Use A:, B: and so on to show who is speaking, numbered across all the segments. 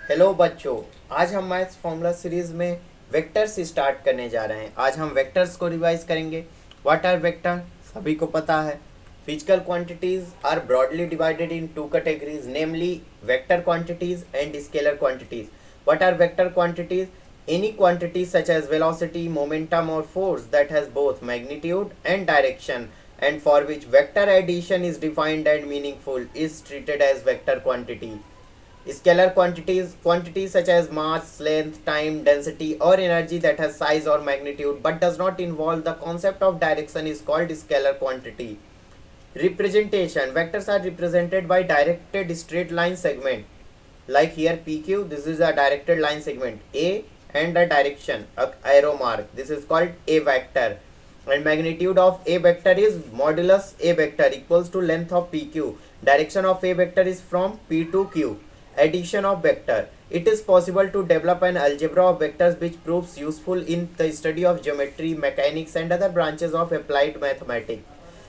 A: Hello बच्चों। आज हम मैथ्स फॉर्मूला सीरीज में वेक्टर्स स्टार्ट करने जा रहे हैं। आज हम वेक्टर्स को रिवाइज करेंगे। What are vector? सभी को पता है। Physical quantities are broadly divided in two categories, namely vector quantities and scalar quantities. What are vector quantities? Any quantity such as velocity, momentum or force that has both magnitude and direction and for which vector addition is defined and meaningful is treated as vector quantity. Scalar quantities such as mass, length, time, density or energy that has size or magnitude but does not involve the concept of direction is called scalar quantity. Representation: vectors are represented by directed straight line segment. Like here PQ, this is a directed line segment A and a direction, a arrow mark. This is called A vector. And magnitude of A vector is modulus A vector equals to length of PQ. Direction of A vector is from P to Q. Addition of vector. It is possible to develop an algebra of vectors which proves useful in the study of geometry, mechanics and other branches of applied mathematics.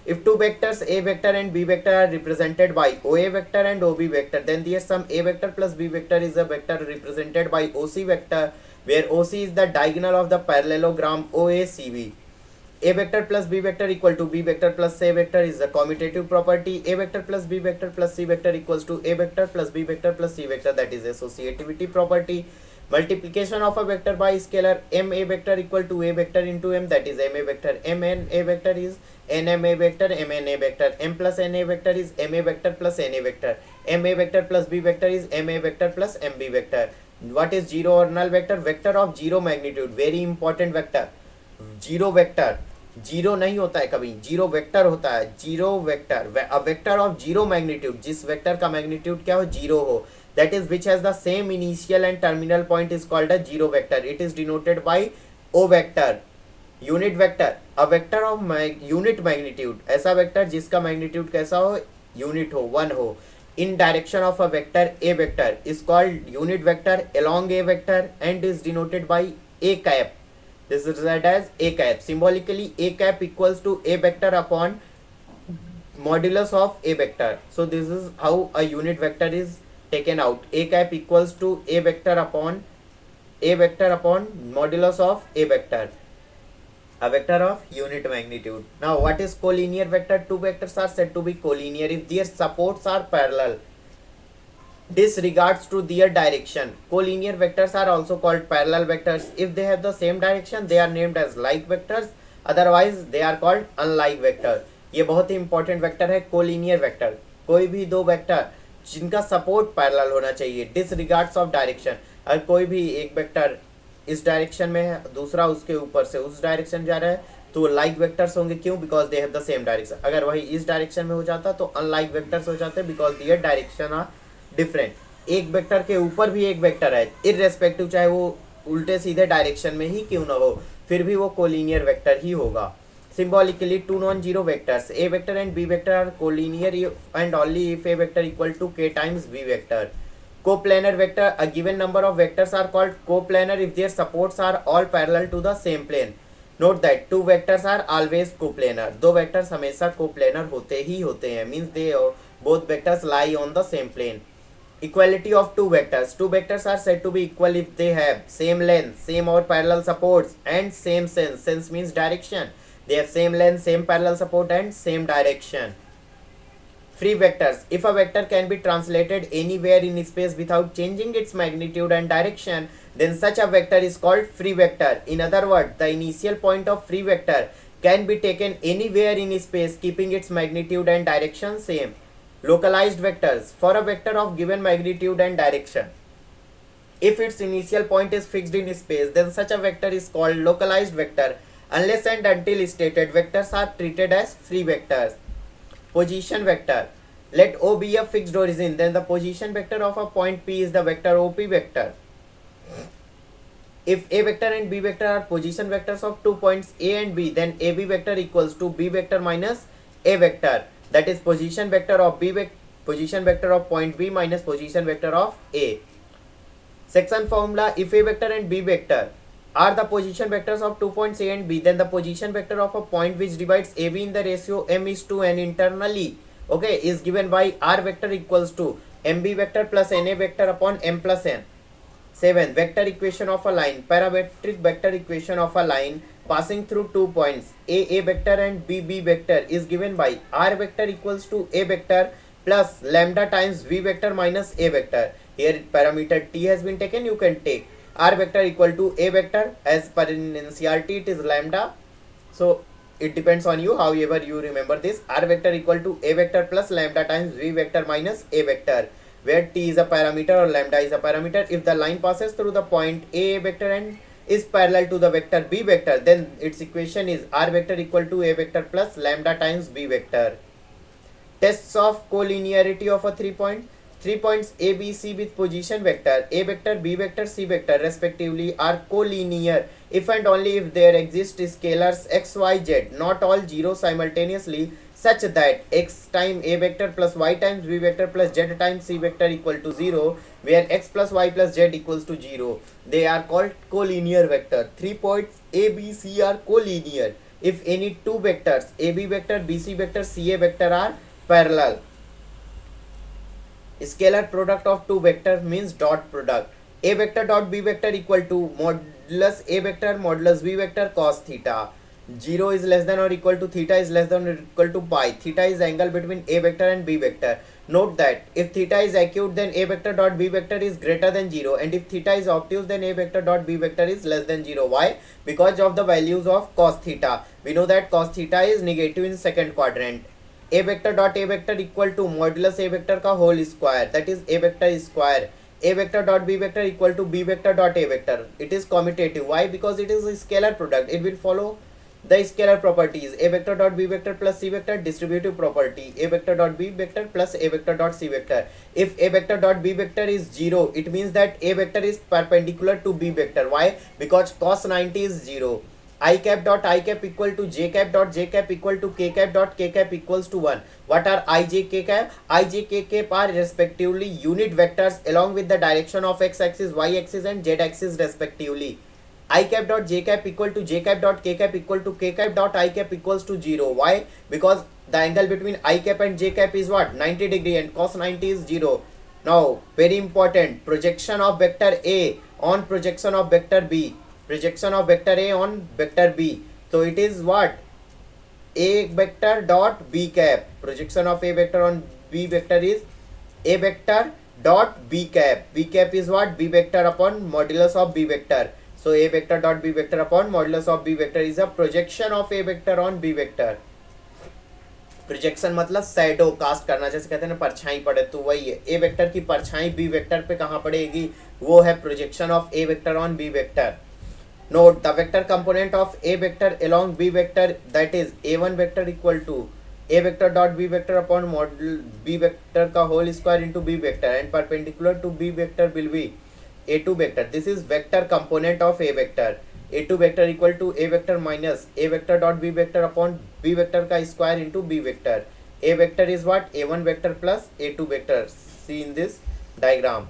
A: If two vectors A vector and B vector are represented by OA vector and OB vector, then the sum A vector plus B vector is a vector represented by OC vector, where OC is the diagonal of the parallelogram OACB. A vector plus B vector equal to B vector plus C vector is a commutative property. A vector plus B vector plus C vector equals to A vector plus B vector plus C vector, that is associativity property. Multiplication of a vector by scalar M A vector equal to A vector into M, that is M A vector. M N A vector is N M A vector, M N A vector. M plus N A vector is M A vector plus N A vector. M A vector plus B vector is M A vector plus M B vector. What is zero or null vector? Vector of zero magnitude. Very important vector. Zero vector zero नहीं होता है कभी, zero vector होता है। Zero vector, a vector of zero magnitude, जिस vector का magnitude क्या हो, जीरो हो, that is which has the same initial and terminal point is called a zero vector. It is denoted by O vector. Unit vector, a vector of unit magnitude, ऐसा vector जिसका magnitude कैसा हो, unit हो, one हो. In direction of a vector A vector is called unit vector along A vector and is denoted by A cap. This is read as A cap. Symbolically, A cap equals to A vector upon modulus of A vector. So this is how a unit vector is taken out. A cap equals to A vector upon modulus of A vector, a vector of unit magnitude. Now what is collinear vector? Two vectors are said to be collinear if their supports are parallel disregards to their direction. Collinear vectors are also called parallel vectors. If they have the same direction, they are named as like vectors, otherwise they are called unlike vector. ये बहुत ही important vector है collinear vector. कोई भी दो vector जिनका support parallel होना चाहिए, डिसरिगार्ड्स of direction. अगर कोई भी एक वेक्टर इस डायरेक्शन में है, दूसरा उसके ऊपर से उस डायरेक्शन जा रहा है, तो लाइक वेक्टर्स होंगे. क्यों? Because they have the same direction. अगर वही इस डायरेक्शन में हो जाता तो अनलाइक वेक्टर्स हो जाते because their direction are different. एक वेक्टर के ऊपर भी एक वेक्टर है, इररेस्पेक्टिव चाहे वो उल्टे सीधे डायरेक्शन में ही क्यों ना हो, फिर भी वो कोलिनियर वेक्टर ही होगा. Symbolically, two non-zero vectors A vector and B vector are collinear and only if A vector equal to K times B vector. Coplanar vector, a given number of vectors are called coplanar if their supports are all parallel to the same plane. Note that two vectors are always coplanar. दो vectors हमेशा coplanar होते ही होते हैं, means they both vectors lie on the same plane. Equality of two vectors. Two vectors are said to be equal if they have same length, same or parallel supports and same sense. Sense means direction. They have same length, same parallel support and same direction. Free vectors. If a vector can be translated anywhere in space without changing its magnitude and direction, then such a vector is called free vector. In other words, the initial point of free vector can be taken anywhere in space keeping its magnitude and direction same. Localized vectors. For a vector of given magnitude and direction, if its initial point is fixed in space, then such a vector is called localized vector. Unless and until stated, vectors are treated as free vectors. Position vector. Let O be a fixed origin, then the position vector of a point P is the vector OP vector. If A vector and B vector are position vectors of two points A and B, then AB vector equals to B vector minus A vector. That is position vector of position vector of point B minus position vector of A. Section formula: if A vector and B vector are the position vectors of two points A and B, then the position vector of a point which divides AB in the ratio m is to n internally, okay, is given by R vector equals to MB vector plus NA vector upon m plus n. 7. Vector equation of a line. Parametric vector equation of a line passing through 2 points A vector and B vector is given by R vector equals to A vector plus lambda times V vector minus A vector. Here parameter T has been taken, you can take R vector equal to A vector, as per in NCERT it is lambda, so it depends on you however you remember this. R vector equal to A vector plus lambda times V vector minus A vector, where T is a parameter or lambda is a parameter. If the line passes through the point A vector and is parallel to the vector B vector, then its equation is R vector equal to A vector plus lambda times B vector. Tests of collinearity of a 3 points A, B, C with position vector A vector, B vector, C vector respectively are collinear if and only if there exist scalars x, y, z, not all zero simultaneously, such that x time A vector plus y times B vector plus z times C vector equal to 0, where x plus y plus z equals to 0. They are called collinear vector. 3 points A, B, C are collinear if any two vectors A, B vector, B, C vector, C, A vector are parallel. Scalar product of two vectors means dot product. A vector dot B vector equal to modulus A vector modulus B vector cos theta. 0 is less than or equal to theta is less than or equal to pi. Theta is angle between A vector and B vector. Note that if theta is acute, then A vector dot B vector is greater than 0, and if theta is obtuse, then A vector dot B vector is less than 0. Why? Because of the values of cos theta. We know that cos theta is negative in second quadrant. A vector dot A vector equal to modulus A vector का whole square, that is A vector square. A vector dot B vector equal to B vector dot A vector. It is commutative. Why? Because it is a scalar product. It will follow the scalar properties. A vector dot B vector plus C vector, distributive property. A vector dot B vector plus A vector dot C vector. If A vector dot B vector is 0, it means that A vector is perpendicular to B vector. Why? Because cos 90 is 0. I cap dot I cap equal to J cap dot J cap equal to K cap dot K cap equals to 1. What are I, J, K cap? I, J, K cap are respectively unit vectors along with the direction of x axis, y axis and z axis respectively. I cap dot J cap equal to J cap dot K cap equal to K cap dot I cap equals to 0. Why? Because the angle between I cap and J cap is what? 90 degree, and cos 90 is 0. Now, very important, projection of vector A on projection of vector B. Projection of vector A on vector B. So it is what? A vector dot B cap. Projection of A vector on B vector is A vector dot B cap. B cap is what? B vector upon modulus of B vector. So A vector dot B vector upon modulus of B vector is a projection of A vector on B vector. Projection मतलब shadow cast करना, जैसे कहते हैं ना परछाई पड़े, तो वही है. ए वेक्टर की परछाई बी वेक्टर पे कहाँ पड़ेगी, वो है projection of A vector on B vector. Note the vector component of A vector along B vector, that is A1 vector equal to A vector dot B vector upon model B vector का whole square into B vector, and perpendicular to B vector will be A2 vector. This is vector component of A vector. A2 vector equal to A vector minus A vector dot B vector upon B vector का square into B vector. A vector is what? A1 vector plus A2 vector. See in this diagram.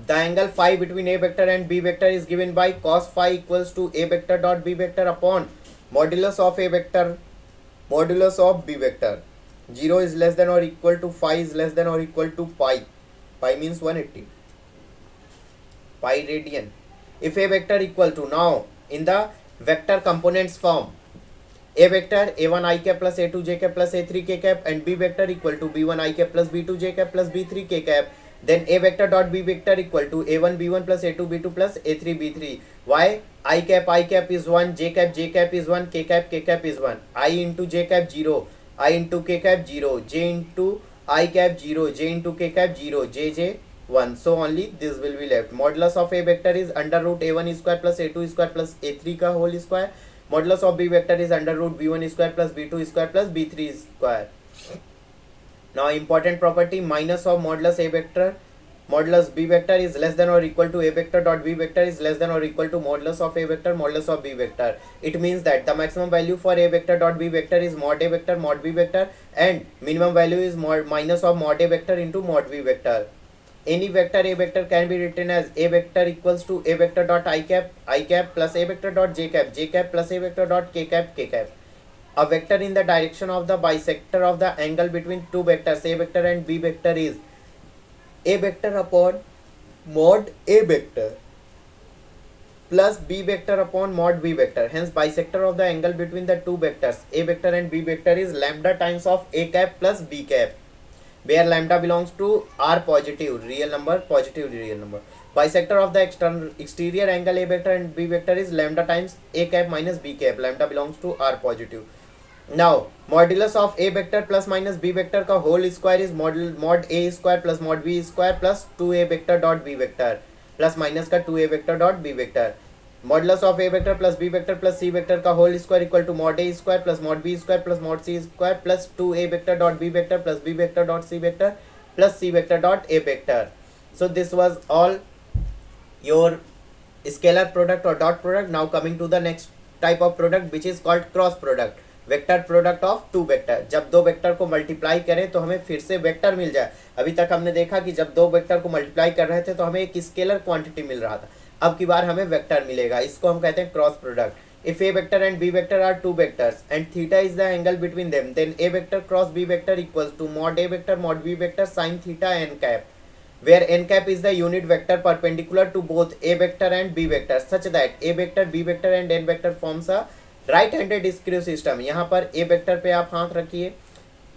A: The angle phi between A vector and B vector is given by cos phi equals to A vector dot B vector upon modulus of A vector modulus of B vector. 0 is less than or equal to phi is less than or equal to pi. Pi means 180. Pi radian. If A vector equal to, now in the vector components form, A vector A1 I cap plus A2 j cap plus A3 k cap and B vector equal to B1 I cap plus B2 j cap plus B3 k cap. Then A vector dot B vector equal to A1 B1 plus A2 B2 plus A3 B3. Why? I cap is 1, J cap is 1, K cap is 1. I into J cap 0, I into K cap 0, J into I cap 0, J into K cap 0, J 1. So only this will be left. Modulus of A vector is under root A1 square plus A2 square plus A3 का whole square. Modulus of B vector is under root B1 square plus B2 square plus B3 square. Now important property, minus of modulus A vector modulus B vector is less than or equal to A vector dot B vector is less than or equal to modulus of A vector modulus of B vector. It means that the maximum value for A vector dot B vector is mod A vector mod B vector, and minimum value is minus of mod A vector into mod B vector. Any vector A vector can be written as A vector equals to A vector dot I cap plus A vector dot J cap plus A vector dot K cap. A vector in the direction of the bisector of the angle between two vectors A vector and B vector is A vector upon mod A vector plus B vector upon mod B vector. Hence bisector of the angle between the two vectors A vector and B vector is lambda times of A cap plus B cap, where lambda belongs to R positive real number, positive real number. Bisector of the exterior angle A vector and B vector is lambda times A cap minus B cap, lambda belongs to R positive. Now modulus of A vector plus minus B vector का whole square is mod A square plus mod B square plus 2A vector dot B vector plus minus का 2A vector dot B vector. Modulus of A vector plus B vector plus C vector का whole square equal to mod A square plus mod B square plus mod C square plus 2A vector dot B vector plus B vector dot C vector plus C vector dot A vector. So this was all your scalar product or dot product. Now coming to the next type of product which is called cross product, vector product of two vector. जब दो vector को multiply करें तो हमें फिर से vector मिल जाए. अभी तक हमने देखा कि जब दो वेक्टर को मल्टीप्लाई कर रहे थे तो हमें एक स्केलर क्वांटिटी मिल रहा था, अब की बार हमें वेक्टर मिलेगा. इसको हम कहते हैं cross product. If A vector and B vector are two vectors and theta is the angle between them, then A vector cross B vector equals to mod A vector mod B vector sin theta n cap, where n cap is the unit vector perpendicular to both a vector and b vector such that a vector b vector and n vector forms a right handed screw system. यहाँ पर ए vector पे आप हाथ रखिए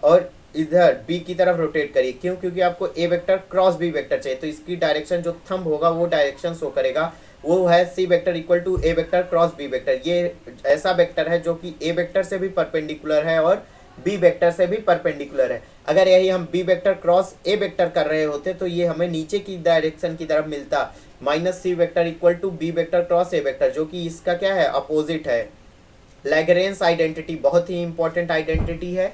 A: और इधर B की तरफ रोटेट करिए. क्यों? क्योंकि आपको ए वेक्टर क्रॉस बी वेक्टर चाहिए, तो इसकी डायरेक्शन जो थंब होगा वो डायरेक्शन शो करेगा, वो है C vector equal to A vector cross B vector. ये ऐसा वेक्टर है जो कि ए वेक्टर से भी परपेंडिकुलर है और बी वेक्टर से भी परपेंडिकुलर है. अगर यही हम B vector cross A vector कर रहे होते तो ये हमें नीचे की डायरेक्शन की तरफ मिलता, minus C vector equal to B vector cross A vector, जो कि इसका क्या है? अपोजिट है. लैग्रेंज आइडेंटिटी बहुत ही इंपॉर्टेंट आइडेंटिटी है.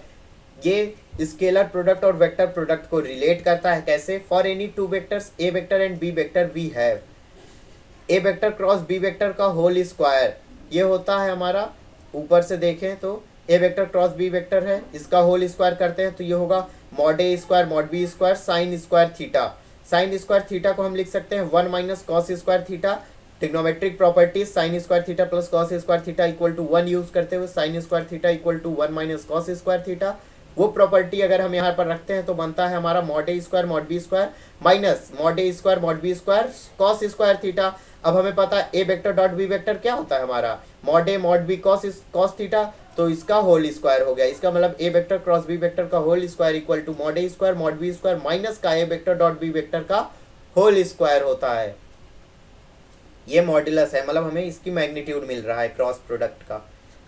A: ये स्केलर प्रोडक्ट और वेक्टर प्रोडक्ट को रिलेट करता है. कैसे? For any two vectors A vector and B vector we have A vector cross B vector का होल स्क्वायर. ये होता है हमारा, ऊपर से देखें तो A vector cross B vector है, इसका होल स्क्वायर करते हैं तो ये होगा mod A square mod B square sine square theta. Sine square theta को हम लिख सकते हैं 1 minus cos square theta. Trigonometric properties sine square theta plus cos square theta equal to 1 use करते हुए sine square theta equal to 1 minus cos square theta. वो property अगर हम यहाँ पर रखते हैं तो बनता है हमारा mod A square mod B square minus mod A square mod B square cos square theta. अब हमें पता है A vector dot B vector क्या होता है हमारा, mod A mod B cos theta, तो इसका होल स्क्वायर हो गया. इसका मतलब A vector cross B vector का whole square equal to mod A square mod B square minus का A vector dot B vector का होल स्क्वायर होता है. ये मॉड्यूलस है, मतलब हमें इसकी मैग्नीट्यूड मिल रहा है क्रॉस प्रोडक्ट का.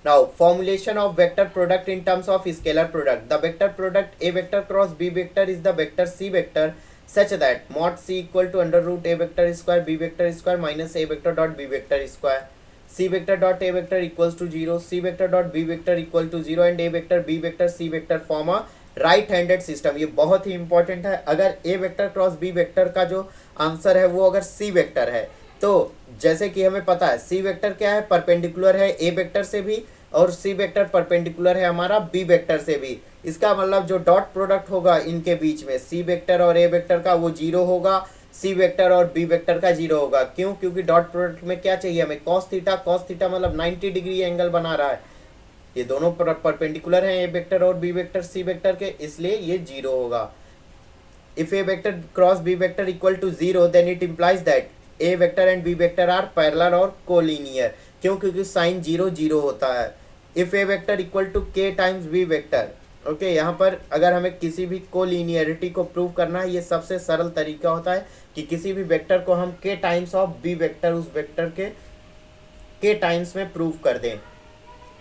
A: Now formulation of vector product in terms of scalar product. The vector product A vector cross B vector is the vector C vector such that mod c equal to under root a vector square b vector square minus a vector dot b vector square. c vector dot a vector equals to 0, c vector dot b vector equal to 0 and a vector b vector c vector form a right handed system. ये बहुत ही important है. अगर ए vector cross B vector का जो answer है वो अगर सी vector है तो जैसे कि हमें पता है सी वेक्टर क्या है, परपेंडिकुलर है ए वेक्टर से भी और सी वेक्टर परपेंडिकुलर है हमारा बी वेक्टर से भी. इसका मतलब जो डॉट प्रोडक्ट होगा इनके बीच में सी वेक्टर और ए वेक्टर का वो जीरो होगा, सी वेक्टर और बी वेक्टर का जीरो होगा. क्यों? क्योंकि डॉट प्रोडक्ट में क्या चाहिए हमें, कॉस थीटा मतलब 90 डिग्री एंगल बना रहा है. ये दोनों परपेंडिकुलर हैं ए वेक्टर और बी वेक्टर सी वेक्टर के, इसलिए ये जीरो होगा. If A vector cross B vector equal to 0 then it implies that A vector and B vector are parallel और कोलिनियर. क्यों? क्योंकि साइन 0 0 होता है. If A vector equal to K times B vector. Okay, यहाँ पर अगर हमें किसी भी कोलिनियरिटी को प्रूव करना है, ये सबसे सरल तरीका होता है कि किसी भी वेक्टर को हम K times of B vector उस वेक्टर के टाइम्स में प्रूव कर दें.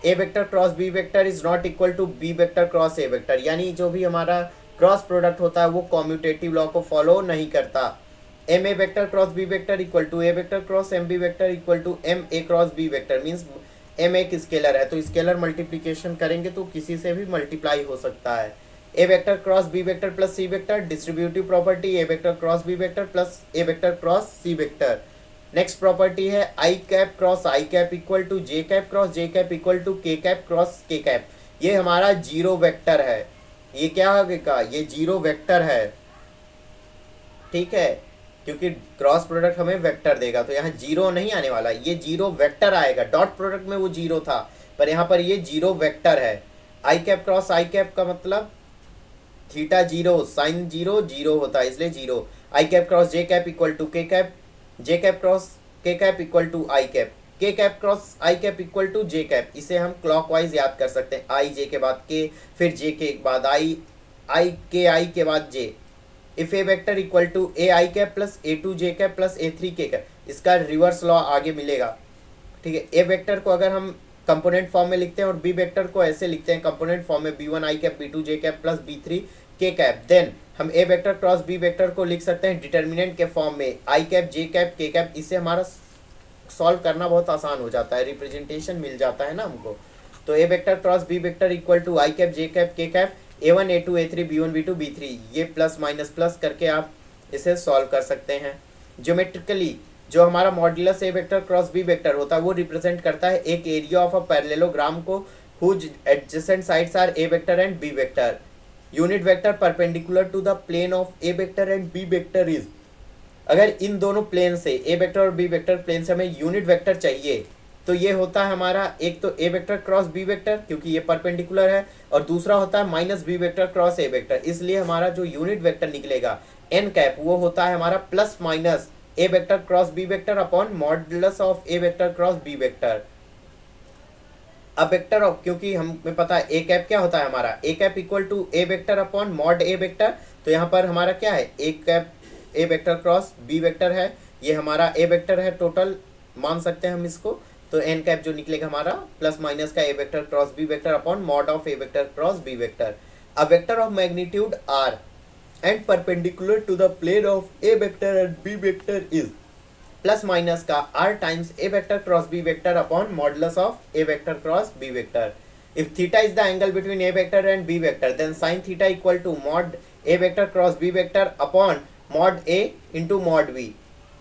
A: A vector cross B vector is not equal to B vector cross A vector, यानी जो भी हमारा क्रॉस प्रोडक्ट होता है वो कॉम्यूटेटिव लॉ को फॉलो नहीं करता. M A vector cross B vector equal to A vector cross M B vector equal to M A cross B vector. Means M एक स्केलर है तो स्केलर मल्टीप्लिकेशन करेंगे तो किसी से भी मल्टीप्लाई हो सकता है. A vector cross B vector plus C vector, distributive property A vector cross B vector plus A vector cross C vector. Next property है I cap cross I cap equal to J cap cross J cap equal to K cap cross K cap. ये हमारा zero vector है. ये क्या होगा? ये zero vector है. ठीक है, क्योंकि क्रॉस प्रोडक्ट हमें वेक्टर देगा तो यहाँ जीरो नहीं आने वाला, ये जीरो वेक्टर आएगा. डॉट प्रोडक्ट में वो जीरो था पर यहाँ पर ये जीरो वेक्टर है. I cap cross I cap का मतलब theta zero, sine zero zero होता है इसलिए zero. I cap cross J cap equal to K cap, J cap cross K cap equal to I cap, K cap cross I cap equal to J cap. इसे हम clockwise याद कर सकते हैं, आई जे के बाद के, फिर जे के बाद आई, आई के आई के बाद J. If A vector equal to A I cap plus A two J cap plus A three K cap, इसका रिवर्स लॉ आगे मिलेगा। ठीक है, ए वेक्टर को अगर हम कंपोनेंट फॉर्म में लिखते हैं और बी वेक्टर को ऐसे लिखते हैं कंपोनेंट फॉर्म में, B one I cap B two J cap plus B three K cap, then हम A vector cross B vector को लिख सकते हैं डिटर्मिनेंट के फॉर्म में, I cap J cap K cap. इससे हमारा सॉल्व करना बहुत आसान हो जाता है, रिप्रेजेंटेशन मिल जाता है ना हमको। तो A vector cross B vector equal to I cap J cap K cap, A one A two A three B one B two B three, ये प्लस माइनस प्लस करके आप इसे सॉल्व कर सकते हैं। ज्योमेट्रिकली जो हमारा modulus A vector cross B vector होता है वो रिप्रेजेंट करता है एक एरिया ऑफ अ पैरेललोग्राम को whose adjacent sides are A vector and B vector. Unit vector perpendicular to the plane of A vector and B vector is, अगर इन दोनों प्लेन से ए वेक्टर और बी वेक्टर प्लेन से हमें unit vector चाहिए तो ये होता है हमारा एक तो A vector cross B vector क्योंकि ये परपेंडिकुलर है, और दूसरा होता है minus B vector cross A vector. इसलिए हमारा जो यूनिट वेक्टर निकलेगा एन कैप वो होता है हमारा plus minus A vector cross B vector upon modulus of A vector cross B vector. अब वेक्टर ऑफ, क्योंकि हमें पता है ए कैप क्या होता है हमारा, A cap equal to A vector upon mod A vector. तो यहाँ पर हमारा क्या है, A cap A vector cross B vector है, ये हमारा ए वेक्टर है टोटल मान सकते हैं हम इसको। तो एन कैप जो निकलेगा हमारा प्लस माइनस का A vector cross B vector upon mod of A vector cross B vector. A vector of magnitude are and perpendicular to the plane of a vector and b vector is plus minus का r times a vector cross b vector upon modulus of a vector cross b vector. If theta is the angle between a vector and b vector, then sin theta equal to mod a vector cross b vector upon mod a into mod b.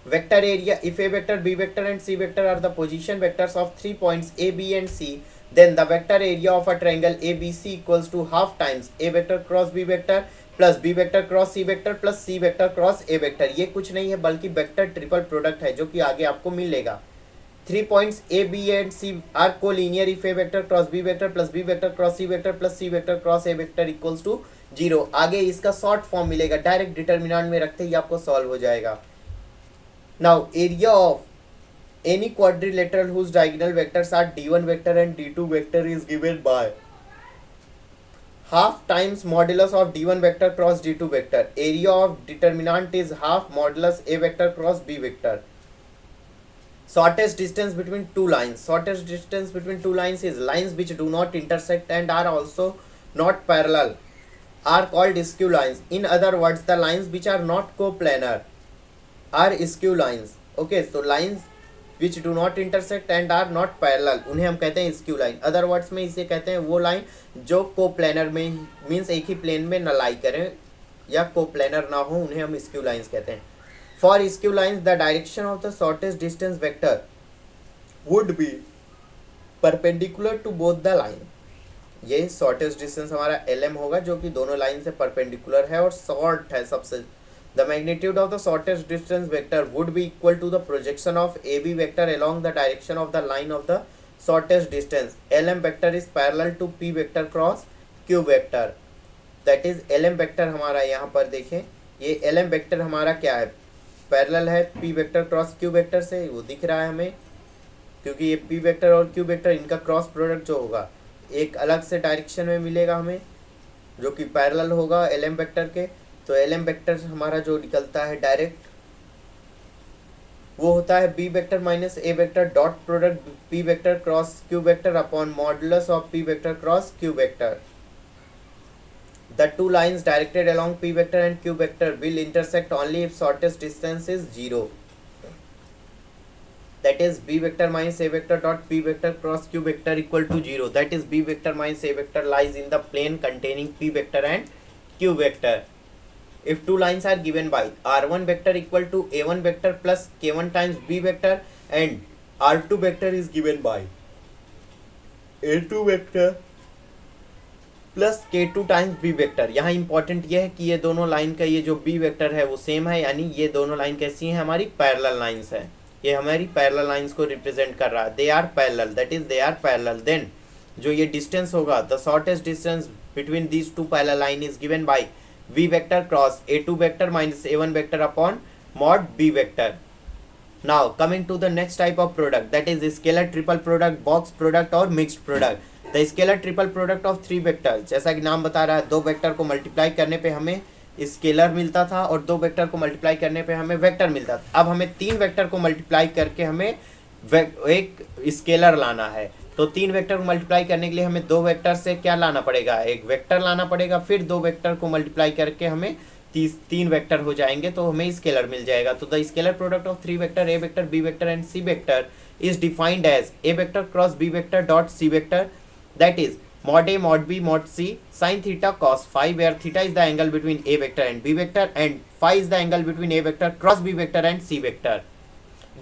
A: Vector area, if a vector b vector and c vector are the position vectors of 3 points a b and c, then the vector area of a triangle abc equals to half times a vector cross b vector plus B vector cross C vector plus C vector cross A vector. ये कुछ नहीं है बल्कि vector triple product है जो कि आगे आपको मिलेगा। 3 points A B and C are collinear if A vector cross B vector plus B vector cross C vector plus C vector cross A vector equals to 0। आगे इसका शॉर्ट फॉर्म मिलेगा, direct determinant में रखते ही आपको solve हो जाएगा। Now area of any quadrilateral whose diagonal vectors are d1 vector and d2 vector is given by half times modulus of d1 vector cross d2 vector. Area of determinant is half modulus a vector cross b vector. Shortest distance between two lines. Shortest distance between two lines is lines which do not intersect and are also not parallel are called skew lines. In other words, the lines which are not coplanar are skew lines. Okay, so lines which do not intersect and are not parallel उन्हें हम कहते हैं skew line. Other words में इसे कहते हैं वो line जो कोप्लेनर में मीन्स एक ही प्लेन में न लाई करें या कोप्लेनर ना हो, उन्हें हम स्क्यू लाइंस कहते हैं। For skew lines the direction of the shortest distance vector would be perpendicular to both the line. ये शॉर्टेस्ट डिस्टेंस हमारा LM होगा जो कि दोनों लाइन से परपेंडिकुलर है और शॉर्ट है सबसे। The magnitude of the shortest distance vector would be equal to the projection of AB vector along the direction of the line of the shortest distance. LM vector is parallel to P vector cross Q vector. That is LM vector हमारा यहाँ पर देखें, ये LM vector हमारा क्या है, parallel है P vector cross Q vector से, वो दिख रहा है हमें क्योंकि ये P vector और Q vector इनका क्रॉस प्रोडक्ट जो होगा एक अलग से डायरेक्शन में मिलेगा हमें जो कि पैरेलल होगा LM vector के। तो LM वेक्टर हमारा जो निकलता है डायरेक्ट वो होता है B vector minus A vector dot product P vector cross Q vector upon modulus of P vector cross Q vector. The two lines directed along P vector and Q vector will intersect only if shortest distance is 0। that is b vector minus a vector dot p vector cross q vector equal to 0. That is b vector minus a vector lies in the plane containing p vector and q vector. If two lines are given by r1 vector equal to a1 vector plus k1 times b vector and r2 vector is given by a2 vector plus k2 times b vector. यहाँ important ये है कि ये दोनों line का ये जो b vector है वो सेम है, यानी ये दोनों लाइन कैसी हैं, हमारी पैरेलल लाइंस है। ये हमारी पैरेलल लाइंस को रिप्रेजेंट कर रहा है, they are parallel, that is they are parallel. Then जो ये डिस्टेंस होगा the shortest distance between these two parallel line is given by v vector cross a2 vector minus a1 vector upon mod b vector. Now coming to the next type of product, that is scalar triple product, box product और mixed product. The scalar triple product of three vectors, जैसा कि नाम बता रहा है, दो vector को multiply करने पे हमें स्केलर मिलता था और दो वेक्टर को मल्टीप्लाई करने पे हमें वेक्टर मिलता था। अब हमें तीन वेक्टर को मल्टीप्लाई करके हमें एक स्केलर लाना है। तो तीन वेक्टर को मल्टीप्लाई करने के लिए हमें दो वेक्टर से क्या लाना पड़ेगा, एक वेक्टर लाना पड़ेगा, फिर दो वेक्टर को मल्टीप्लाई करके हमें तीन वेक्टर हो जाएंगे, तो हमें स्केलर मिल जाएगा। तो the scalar product of three vector A vector B vector and C vector is defined as A vector cross B vector dot C vector, that is mod a mod b mod c sin theta cos phi, where theta is the angle between a vector and b vector and phi is the angle between a vector cross b vector and c vector.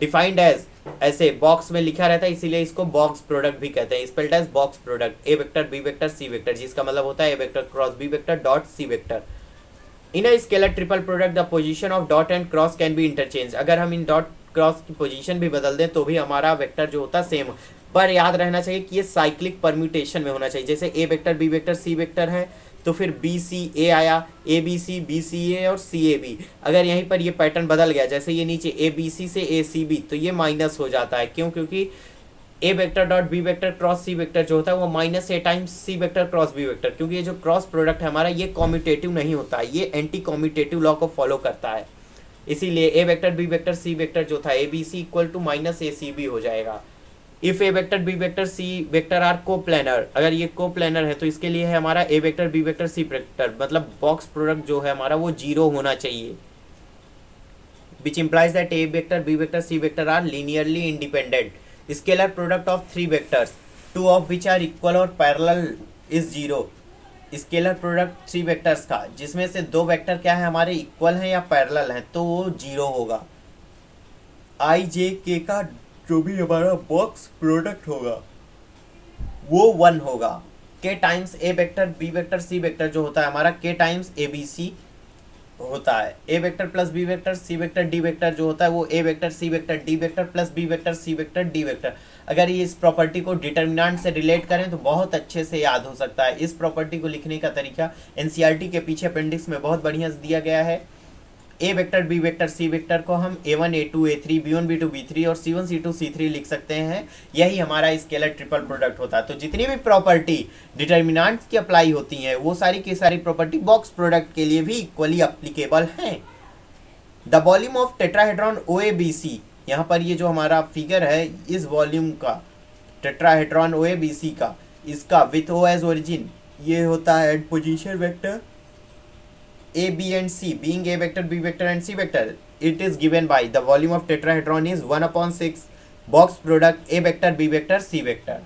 A: Defined as ऐसे box में लिखा रहता है, इसीलिए इसको box product भी कहते हैं, spelled as box product, A vector B vector C vector, जिसका मतलब होता है A vector cross B vector dot C vector. In a scalar triple product the position of dot and cross can be interchange. अगर हम इन dot cross की position भी बदल दें तो भी हमारा वेक्टर जो होता है सेम, पर याद रहना चाहिए कि ये साइक्लिक परम्यूटेशन में होना चाहिए। जैसे A vector B vector C vector है तो फिर बी सी ए आया, ए बी सी बी सी ए और सी ए बी। अगर यहीं पर ये पैटर्न बदल गया, जैसे ये नीचे ए बी सी से ए सी बी, तो ये माइनस हो जाता है। क्यों? क्योंकि A vector dot B vector cross C vector जो होता है वो minus A times C vector cross B vector, क्योंकि ये जो क्रॉस प्रोडक्ट है हमारा ये कॉम्यूटेटिव नहीं होता है, ये एंटी कॉम्यूटेटिव लॉ को फॉलो करता है। इसीलिए A vector B vector C vector जो था A B C equal to minus A C B हो जाएगा। If A vector B vector C vector are coplanar, अगर ये कोप्लेनर है तो इसके लिए है हमारा A vector B vector C vector, मतलब बॉक्स प्रोडक्ट जो है हमारा वो जीरो होना चाहिए, which implies that A vector B vector C vector are linearly independent. Scalar product of three vectors two of which are equal और parallel is zero. Scalar product three vectors का जिसमें से दो वेक्टर क्या है हमारे इक्वल हैं या पैरेलल हैं तो वो जीरो होगा। आई जे के का जो भी हमारा बॉक्स प्रोडक्ट होगा वो 1 होगा। K times A vector B vector C vector जो होता है हमारा के टाइम्स ए बी सी होता है। A vector plus B vector C vector D vector जो होता है वो A vector C vector D vector plus B vector C vector D vector. अगर ये इस प्रॉपर्टी को डिटर्मिनेंट से रिलेट करें तो बहुत अच्छे से याद हो सकता है। इस प्रॉपर्टी को लिखने का तरीका एनसीईआरटी के पीछे अपेंडिक्स में बहुत बढ़िया से दिया गया है। A vector B vector C vector को हम a1 a2 a3 b1 b2 b3 और c1 c2 c3 लिख सकते हैं। यही हमारा स्केलर ट्रिपल प्रोडक्ट होता है। तो जितनी भी प्रॉपर्टी डिटर्मिनेंट्स की अप्लाई होती हैं वो सारी की सारी प्रॉपर्टी बॉक्स प्रोडक्ट के लिए भी इक्वली अप्लीकेबल हैं। The volume of tetrahedron OABC, यहाँ पर ये जो हमारा फिगर है इस वॉल्यूम का टेट्राहेड्रॉन OABC का, इसका विथ O एज ओरिजिन ये होता है position vector A, B and C being A vector, B vector and C vector, it is given by the volume of tetrahedron is 1/6 box product A vector, B vector, C vector.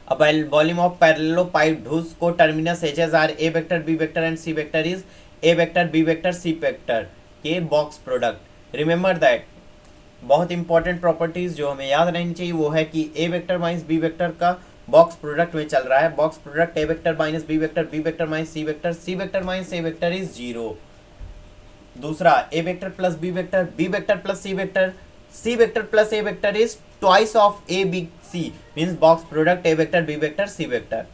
A: अब volume of parallelepiped whose co-terminus edges are A vector, B vector and C vector is A vector, B vector, C vector के box product. Remember that बहुत important properties जो हमें याद रहनी चाहिए वो है कि A vector minus B vector का बॉक्स प्रोडक्ट में चल रहा है। Box product A vector minus B vector B vector minus C vector C vector minus A vector is zero. दूसरा A vector plus B vector B vector plus C vector C vector plus A vector is twice of A B C means box product A vector B vector C vector.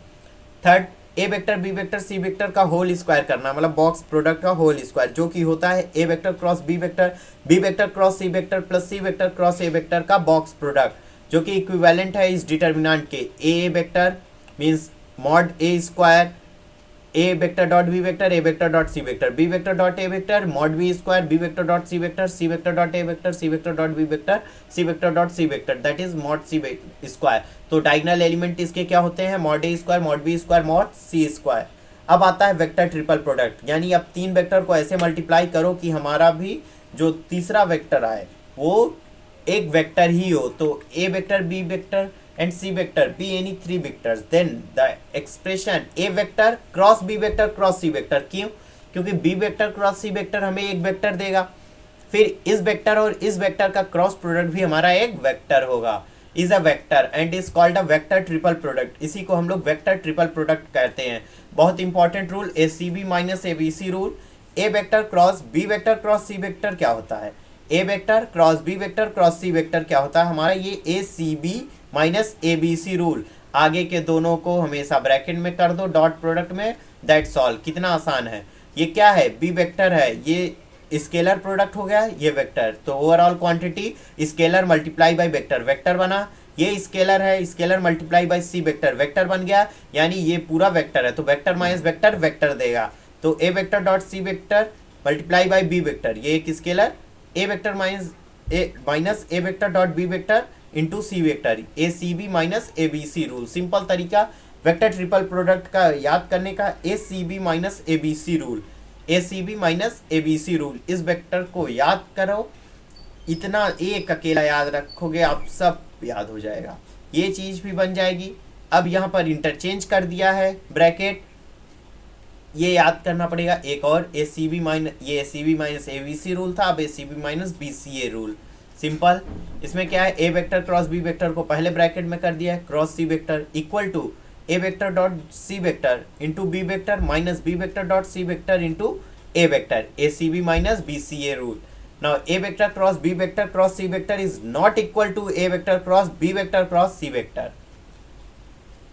A: Third A vector B vector C vector का whole square करना, मतलब box product का whole square जो कि होता है A vector cross B vector cross C vector plus C vector cross A vector का box product जो कि इक्विवेलेंट है इस डिटर्मिनेंट के A vector means mod A square A vector dot B vector A vector dot C vector B vector dot A vector mod B square B vector dot C vector dot A vector C vector dot B vector C vector dot C vector that is mod C square. तो diagonal element इसके क्या होते हैं mod A square mod B square mod C square. अब आता है vector triple product, यानी अब तीन वेक्टर को ऐसे मल्टीप्लाई करो कि हमारा भी जो तीसरा वेक्टर आए वो एक वेक्टर ही हो। तो A vector B vector and C vector be any three vectors then the expression A vector cross B vector cross C vector. क्यों? क्योंकि B vector cross C vector हमें एक वेक्टर देगा, फिर इस वेक्टर और इस वेक्टर का क्रॉस प्रोडक्ट भी हमारा एक वेक्टर होगा, is a vector and is called a vector triple product. इसी को हम लोग वेक्टर ट्रिपल प्रोडक्ट कहते हैं। बहुत important rule ACB minus ABC rule. A vector cross B vector cross C vector क्या होता है, A vector cross B vector cross C vector क्या होता है हमारा ये ACB माइनस ABC रूल। आगे के दोनों को हमेशा ब्रैकेट में कर दो डॉट प्रोडक्ट में, दैट्स ऑल। कितना आसान है। ये क्या है, बी वेक्टर है, ये स्केलर प्रोडक्ट हो गया, ये वेक्टर। तो overall quantity scalar multiply by vector, vector बना। ये स्केलर है, scalar multiply by C vector, vector बन गया। यानी ये पूरा वेक्टर है, तो वेक्टर माइनस वेक्टर वेक्टर देगा। तो A vector dot C vector multiply by B vector, ये एक scalar. A vector minus A vector dot B vector into C vector, A C B minus A B C rule. Simple तरीका vector triple product का याद करने का, A C B minus A B C rule, A C B minus A B C rule. इस vector को याद करो, इतना एक अकेला याद रखोगे आप सब याद हो जाएगा, ये चीज भी बन जाएगी। अब यहाँ पर इंटरचेंज कर दिया है ब्रैकेट, ये याद करना पड़ेगा एक और, ए सी बी माइनस, ये A C B minus A B C rule था, अब A C B minus B C A rule. Simple. इसमें क्या है, A vector cross B vector को पहले ब्रैकेट में कर दिया है, cross C vector equal to A vector dot C vector into B vector minus B vector dot C vector into A vector, A C B minus B C A rule. Now a vector cross b vector cross c vector is not equal to a vector cross b vector cross c vector.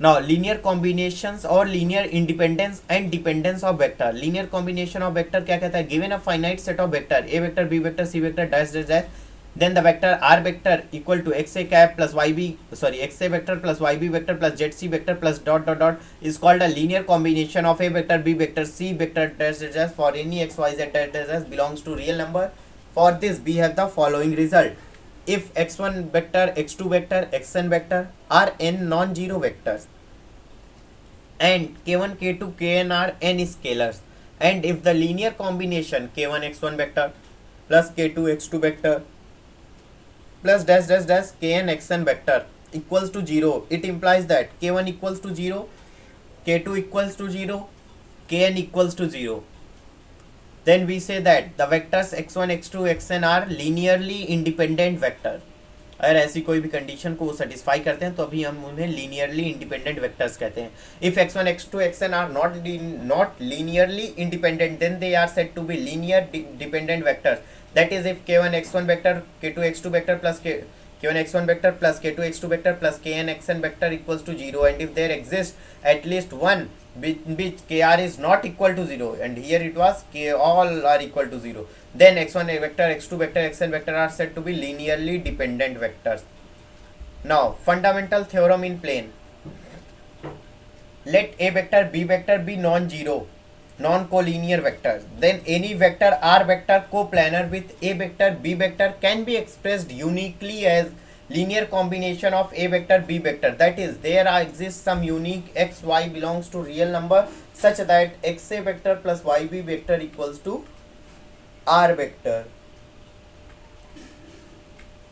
A: Now linear combinations और linear independence and dependence of vector. Linear combination of vector क्या कहता है, given a finite set of vector a vector b vector c vector dash dash dash, then the vector r vector equal to x a cap plus y b, sorry x a vector plus y b vector plus z c vector plus dot dot dot is called a linear combination of a vector b vector c vector dash dash dash for any x y z dash dash dash belongs to real number. For this we have the following result. If x1 vector, x2 vector, xn vector are n non-zero vectors and k1, k2, kn are n scalars, and if the linear combination k1 x1 vector plus k2 x2 vector plus dash dash dash kn xn vector equals to 0, it implies that k1 equals to 0, k2 equals to 0, kn equals to 0. Then we say that the vectors x1, x2, xn are linearly independent vector. अगर ऐसी कोई भी condition को satisfy करते हैं तो अभी हम उन्हें लीनियरली इंडिपेंडेंट वेक्टर्स कहते हैं। If x1, x2, xn are not linearly independent, then they are said to be linear dependent vectors. That is, if k1 x1 vector, k2 x2 vector plus k1 x1 vector plus k2 x2 vector plus kn xn vector equals to 0, and if there exists at least one which kr is not equal to 0, and here it was k all are equal to 0, then x1 vector, x2 vector, xn vector are said to be linearly dependent vectors. Now fundamental theorem in plane. Let a vector b vector be non-zero non-collinear vectors, then any vector r vector coplanar with a vector b vector can be expressed uniquely as linear combination of a vector b vector. That is, there exists some unique x y belongs to real number such that x a vector plus y b vector equals to r vector.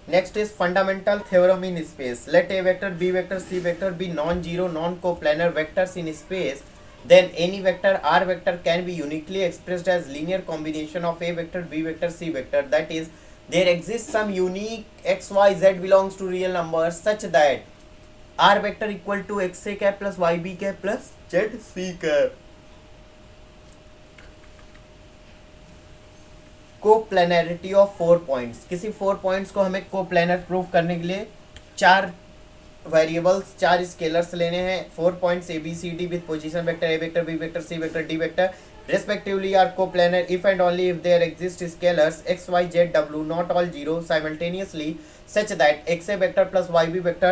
A: Next is fundamental theorem in space. Let a vector b vector c vector be non-zero non-coplanar vectors in space, then any vector r vector can be uniquely expressed as linear combination of a vector b vector c vector. That is, there exists some unique x y z belongs to real numbers such that r vector equal to x a cap plus y b cap plus z c cap. Coplanarity of 4 points, किसी 4 points को हमें coplanar proof करने के लिए 4 variables, 4 scalars लेने हैं। 4 points A B C D with position vector A vector B vector C vector D vector respectively are coplanar if and only if there exist scalars x y z w not all 0 simultaneously such that x a vector plus y b vector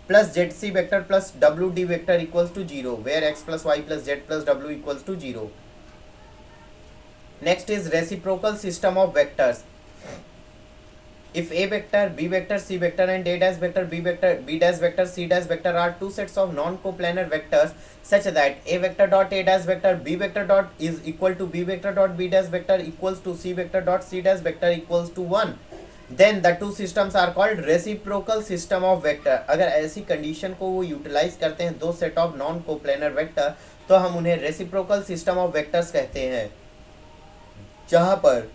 A: plus z c vector plus w d vector equals to 0, where x plus y plus z plus w equals to 0. Next is reciprocal system of vectors. If a vector, b vector, c vector and a dash vector, b dash vector, c dash vector are two sets of non-coplanar vectors such that a vector dot a dash vector b vector dot is equal to b vector dot b dash vector equals to c vector dot c dash vector equals to 1, then the two systems are called reciprocal system of vector. अगर ऐसी condition को वो utilise करते हैं दो set of non coplanar vector तो हम उन्हें रेसिप्रोकल सिस्टम ऑफ वेक्टर्स कहते हैं, जहां पर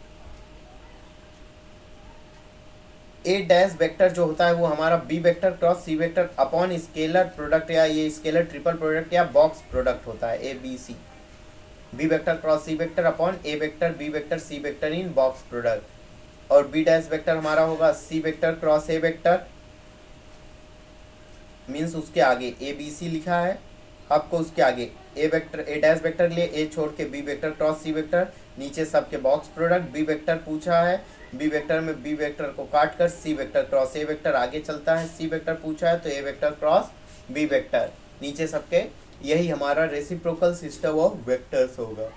A: ए डैश वेक्टर जो होता है वो हमारा B vector cross C vector upon scalar product या ये स्केलर ट्रिपल प्रोडक्ट या बॉक्स प्रोडक्ट होता है, A B C, B vector cross C vector upon A vector B vector C vector in box product, और B dash vector हमारा होगा C vector cross A vector means उसके आगे ए B सी लिखा है, आपको उसके आगे ए वेक्टर ए डैश वेक्टर के लिए ए छोड़ के B vector cross C vector, नीचे सबके बॉक्स प्रोडक्ट, बी वेक्टर पूछा है, बी वेक्टर में बी वेक्टर को काट कर सी वेक्टर क्रॉस ए वेक्टर आगे चलता है, सी वेक्टर पूछा है तो A vector cross B vector, नीचे सबके, यही हमारा रेसिप्रोकल सिस्टम ऑफ वेक्टर्स होगा।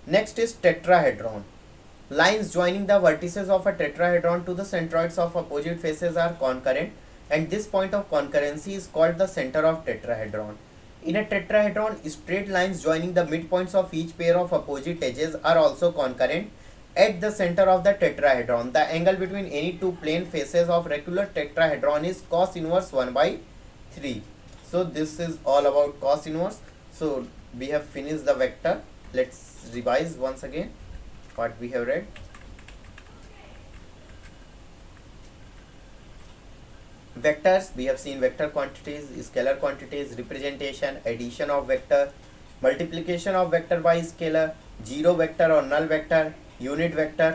A: Next is tetrahedron. Lines joining the vertices of a tetrahedron to the centroids of opposite faces are concurrent, and this point of concurrency is called the center of tetrahedron. In a tetrahedron, straight lines joining the midpoints of each pair of opposite edges are also concurrent at the center of the tetrahedron. The angle between any two plane faces of regular tetrahedron is cos inverse 1 by 3. So this is all about cos inverse. So we have finished the vector. Let's revise once again what we have read. Vectors, we have seen vector quantities, scalar quantities, representation, addition of vector, multiplication of vector by scalar, zero vector or null vector, unit vector,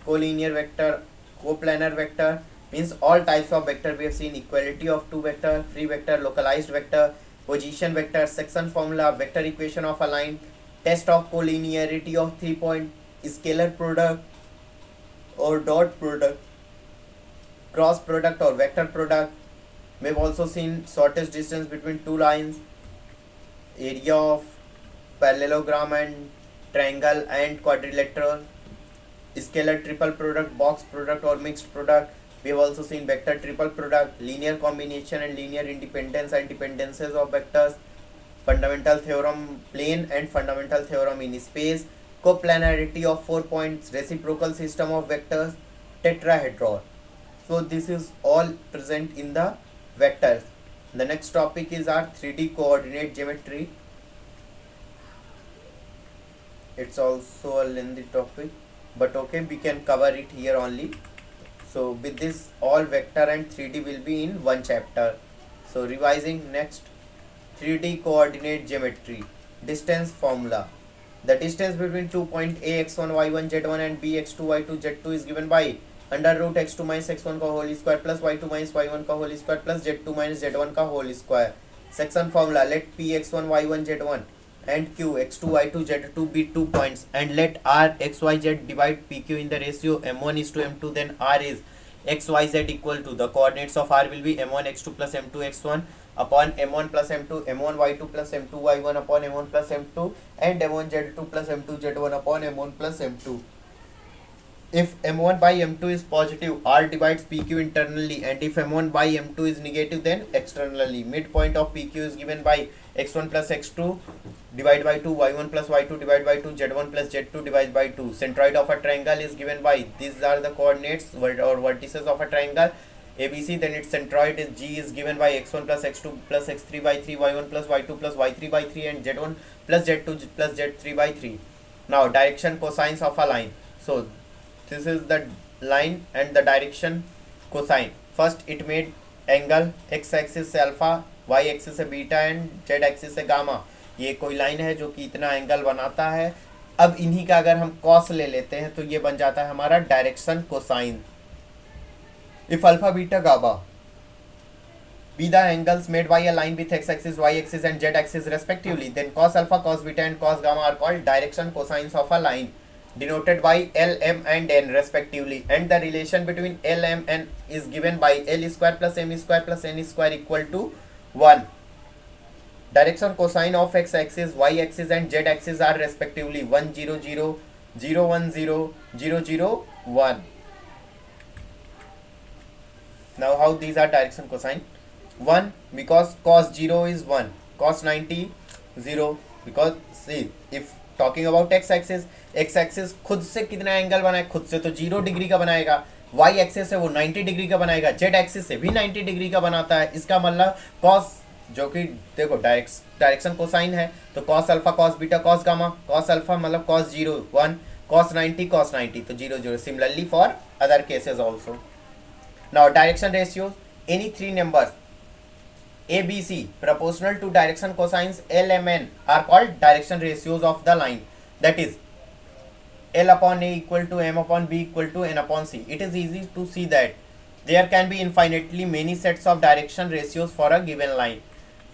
A: collinear vector, coplanar vector, means all types of vector we have seen, equality of two vector, free vector, localized vector, position vector, section formula, vector equation of a line, test of collinearity of 3-point, scalar product or dot product, cross product or vector product. We have also seen shortest distance between two lines, area of parallelogram and triangle and quadrilateral, scalar triple product, box product or mixed product. We have also seen vector triple product, linear combination and linear independence and dependences of vectors, fundamental theorem plane and fundamental theorem in space, coplanarity of 4 points, reciprocal system of vectors, tetrahedron. So this is all present in the vectors. The next topic is our 3D coordinate geometry. It's also a lengthy topic, but okay, we can cover it here only. So with this, all vector and 3D will be in one chapter. So revising next, 3D coordinate geometry, distance formula. The distance between 2 point A x1 y1 z1 and B x2 y2 z2 is given by under root x2 minus x1 का whole square plus y2 minus y1 का whole square plus z2 minus z1 का whole square. Section formula, let p x1 y1 z1 and q x2 y2 z2 be 2 points and let r x y z divide pq in the ratio m1 is to m2, then r is x y z equal to, the coordinates of r will be m1 x2 plus m2 x1 upon m1 plus m2, m1 y2 plus m2 y1 upon m1 plus m2 and m1 z2 plus m2 z1 upon m1 plus m2. If m1 by m2 is positive, r divides pq internally, and if m1 by m2 is negative, then externally. Midpoint of pq is given by x1 plus x2 divided by 2, y1 plus y2 divided by 2, z1 plus z2 divided by 2. Centroid of a triangle is given by, these are the coordinates or vertices of a triangle ABC, then its centroid is G is given by x1 plus x2 plus x3 by 3, y1 plus y2 plus y3 by 3 and z1 plus z2 plus z3 by 3. Now direction cosines of a line. So this is the line and the direction cosine. First it made angle x axis से alpha, y axis से beta and z axis से gamma. ये कोई line है जो कि इतना angle बनाता है. अब इन्हीं का अगर हम cos ले लेते हैं तो ये बन जाता है हमारा direction cosine. If alpha, beta, gamma be the angles made by a line with x axis, y axis and z axis respectively, then cos alpha, cos beta and cos gamma are called direction cosines of a line, denoted by L, M and N respectively, and the relation between L, M and N is given by L square plus M square plus N square equal to 1. Direction cosine of x axis, y axis and z axis are respectively 1, 0, 0, 0, 1, 0, 0, 0, 1. Now how these are direction cosine? 1 because cos 0 is 1, cos 90 0, because see if talking about x axis खुद से कितना angle बनाए, खुद से तो 0 degree का बनाएगा, y axis है वो 90 डिग्री का बनाएगा, z एक्सिस से भी 90 डिग्री का बनाता है. इसका मतलब cos जो कि देखो डायरेक्शन कोसाइन है तो cos alpha, cos beta, cos gamma. cos alpha मतलब cos 0 1, cos 90 तो 0 0. Similarly for other cases also. Now direction ratios, any three numbers A, B, C proportional to direction cosines L, M, N are called direction ratios of the line. That is L upon A equal to M upon B equal to N upon C. It is easy to see that There can be infinitely many sets of direction ratios for a given line.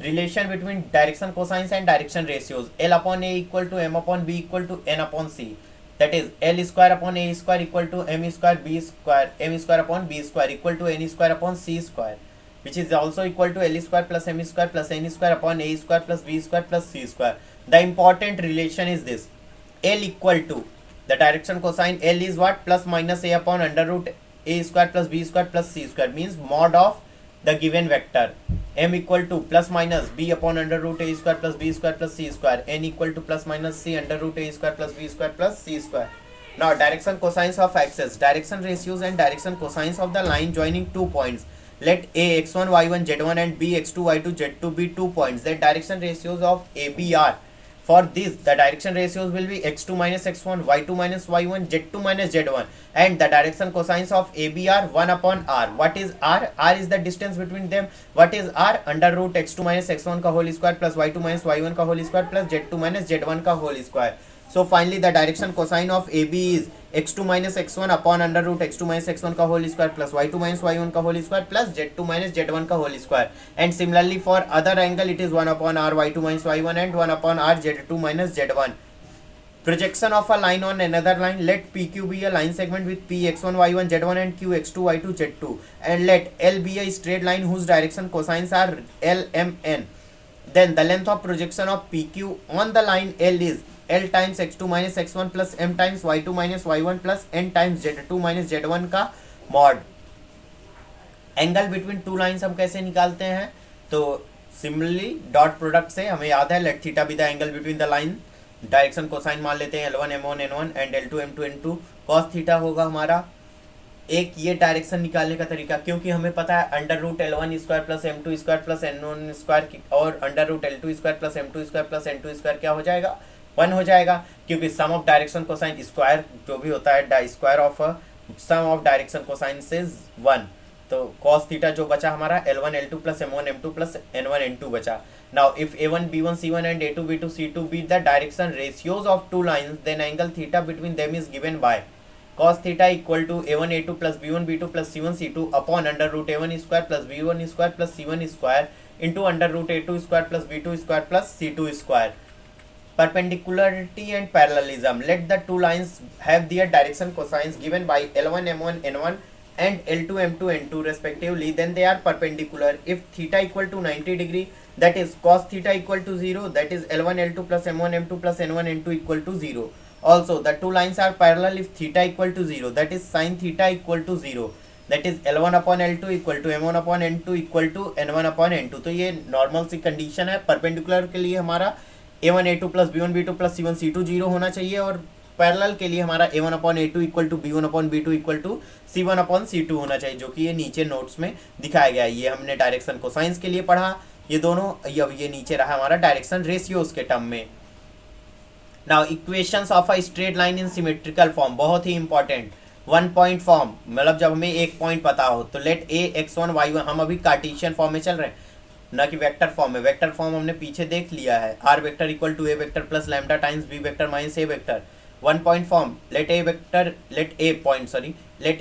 A: Relation between direction cosines and direction ratios. L upon A equal to M upon B equal to N upon C. That is L square upon A square equal to M square B square, M square upon B square equal to N square upon C square, which is also equal to L square plus M square plus N square upon A square plus B square plus C square. The important relation is this: L equal to the direction cosine L is what? Plus minus A upon under root A square plus B square plus C square, means mod of the given vector. M equal to plus minus B upon under root A square plus B square plus C square. N equal to plus minus C under root A square plus B square plus C square. Now direction cosines of axes, direction ratios and direction cosines of the line joining two points. Let A x1 y1 z1 and B x2 y2 z2 be two points. The direction ratios of AB are. For this, the direction ratios will be x2 minus x1, y2 minus y1, z2 minus z1, and the direction cosines of AB are 1 upon r. What is r? R is the distance between them. What is r? Under root x2 minus x1 का whole square plus y2 minus y1 का whole square plus z2 minus z1 का whole square. So finally the direction cosine of AB is x2 minus x1 upon under root x2 minus x1 का whole square plus y2 minus y1 का whole square plus z2 minus z1 का whole square. And similarly for other angle it is 1 upon r y2 minus y1 and 1 upon r z2 minus z1. Projection of a line on another line. Let PQ be a line segment with P x1 y1 z1 and Q x2 y2 z2, and let L be a straight line whose direction cosines are L M N. Then the length of projection of PQ on the line L is L times x2 minus x1 plus M times y2 minus y1 plus N times z2 minus z1 का mod. Angle between two lines हम कैसे निकालते हैं? तो similarly dot product से हमें याद है let theta be the angle between the line. Direction cosine मान लेते हैं L1 M1 N1 and L2 M2 N2. Cos theta होगा हमारा. एक ये डायरेक्शन निकालने का तरीका, क्योंकि हमें पता है under root L1 square plus M2 square plus N1 square और under root L2 square plus M2 square plus N2 square क्या हो जाएगा? 1 हो जाएगा, क्योंकि sum of direction cosine square जो भी होता है square of sum of direction cosine से 1. तो cos थीटा जो बचा हमारा L1 L2 plus M1 M2 plus N1 N2 बचा. Now if A1 B1 C1 and A2 B2 C2 be the direction ratios of two lines, then angle theta between them is given by cos theta equal to A1 A2 plus B1 B2 plus C1 C2 upon under root A1 square plus B1 square plus C1 square into under root A2 square plus B2 square plus C2 square. Perpendicularity and parallelism. Let the two lines have their direction cosines given by L1 M1 N1 and L2 M2 N2 respectively, then they are perpendicular. If theta equal to 90 degree, that is cos theta equal to 0, that is L1 L2 plus M1 M2 plus N1 N2 equal to 0. Also the two lines are parallel if theta equal to 0, that is sin theta equal to 0, that is L1 upon L2 equal to M1 upon N2 equal to N1 upon N2. तो ये normal सी condition है. Perpendicular के लिए हमारा A1 A2 plus B1 B2 plus C1 C2 0 होना चाहिए, और parallel के लिए हमारा A1 upon A2 equal to B1 upon B2 equal to C1 upon C2 होना चाहिए, जो कि ये नीचे नोट्स में दिखाया गया है. ये हमने डायरेक्शन कोसाइंस के लिए पढ़ा, ये दोनों. अब ये नीचे रहा हमारा डायरेक्शन रेशियोज के टर्म में. Now equations of a straight line in symmetrical form, बहुत ही इंपॉर्टेंट. 1 पॉइंट फॉर्म, मतलब जब हमें एक पॉइंट पता हो तो लेट A x1 y1, हम अभी कार्टेशियन फॉर्म में चल रहे हैं ना कि वेक्टर फॉर्म में. वेक्टर फॉर्म हमने पीछे देख लिया है. R vector equal to A vector plus lambda times B vector minus A vector. 1 point form. Let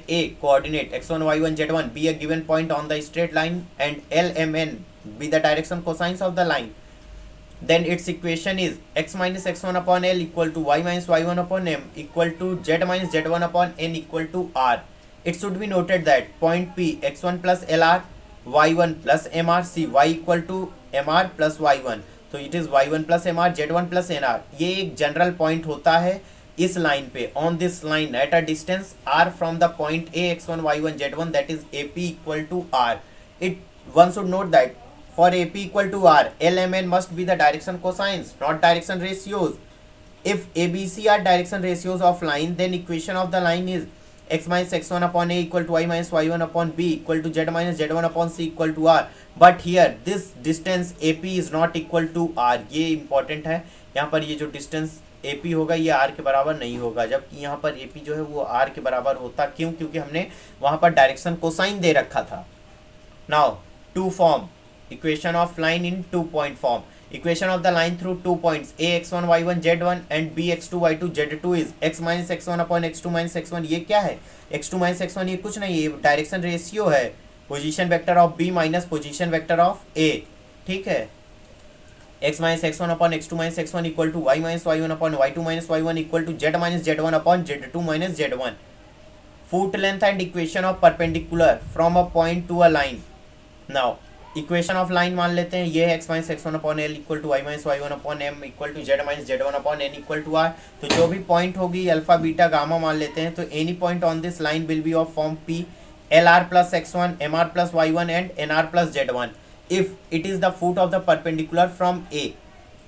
A: A coordinate x1 y1 z1 be a given point on the straight line and LMN be the direction cosines of the line. Then its equation is x minus x1 upon L equal to y minus y1 upon M equal to z minus z1 upon N equal to R. It should be noted that point P x1 plus LR, y1 plus MR, see y equal to MR plus y1. तो it is y1 plus MR, z1 plus NR. ये एक general point होता है इस line पे, on this line at a distance r from the point A x1 y1 z1, that is AP equal to R. One should note that for AP equal to R, LMN must be the direction cosines, not direction ratios. If ABC are direction ratios of line, then equation of the line is x minus x1 upon A equal to y minus y1 upon B equal to z minus z1 upon C equal to R. But here this distance AP is not equal to R. ये important है. यहाँ पर ये जो distance AP होगा ये R के बराबर नहीं होगा, जबकि यहाँ पर AP जो है वो R के बराबर होता. क्यों? क्योंकि हमने वहाँ पर डायरेक्शन कोसाइन दे रखा था. Now two form, equation of line in 2 point form. Equation of the line through 2 points a x1 y1 z1 and b x2 y2 z2 is x minus x1 upon x2 minus x1। ये क्या है? x2 minus x1 ये कुछ नहीं, ये direction ratio है, position vector of b minus position vector of a। ठीक है, x minus x1 upon x2 minus x1 equal to y minus y1 upon y2 minus y1 equal to z minus z1 upon z2 minus z1। Foot length and equation of perpendicular from a point to a line. Now equation of line मान लेते हैं, ये है x minus x1 upon l equal to y minus y1 upon m equal to z minus z1 upon n equal to r। तो जो भी point होगी alpha beta gamma मान लेते हैं, तो any point on this line will be of form p lr plus x1 mr plus y1 and nr plus z1 if it is the foot of the perpendicular from a।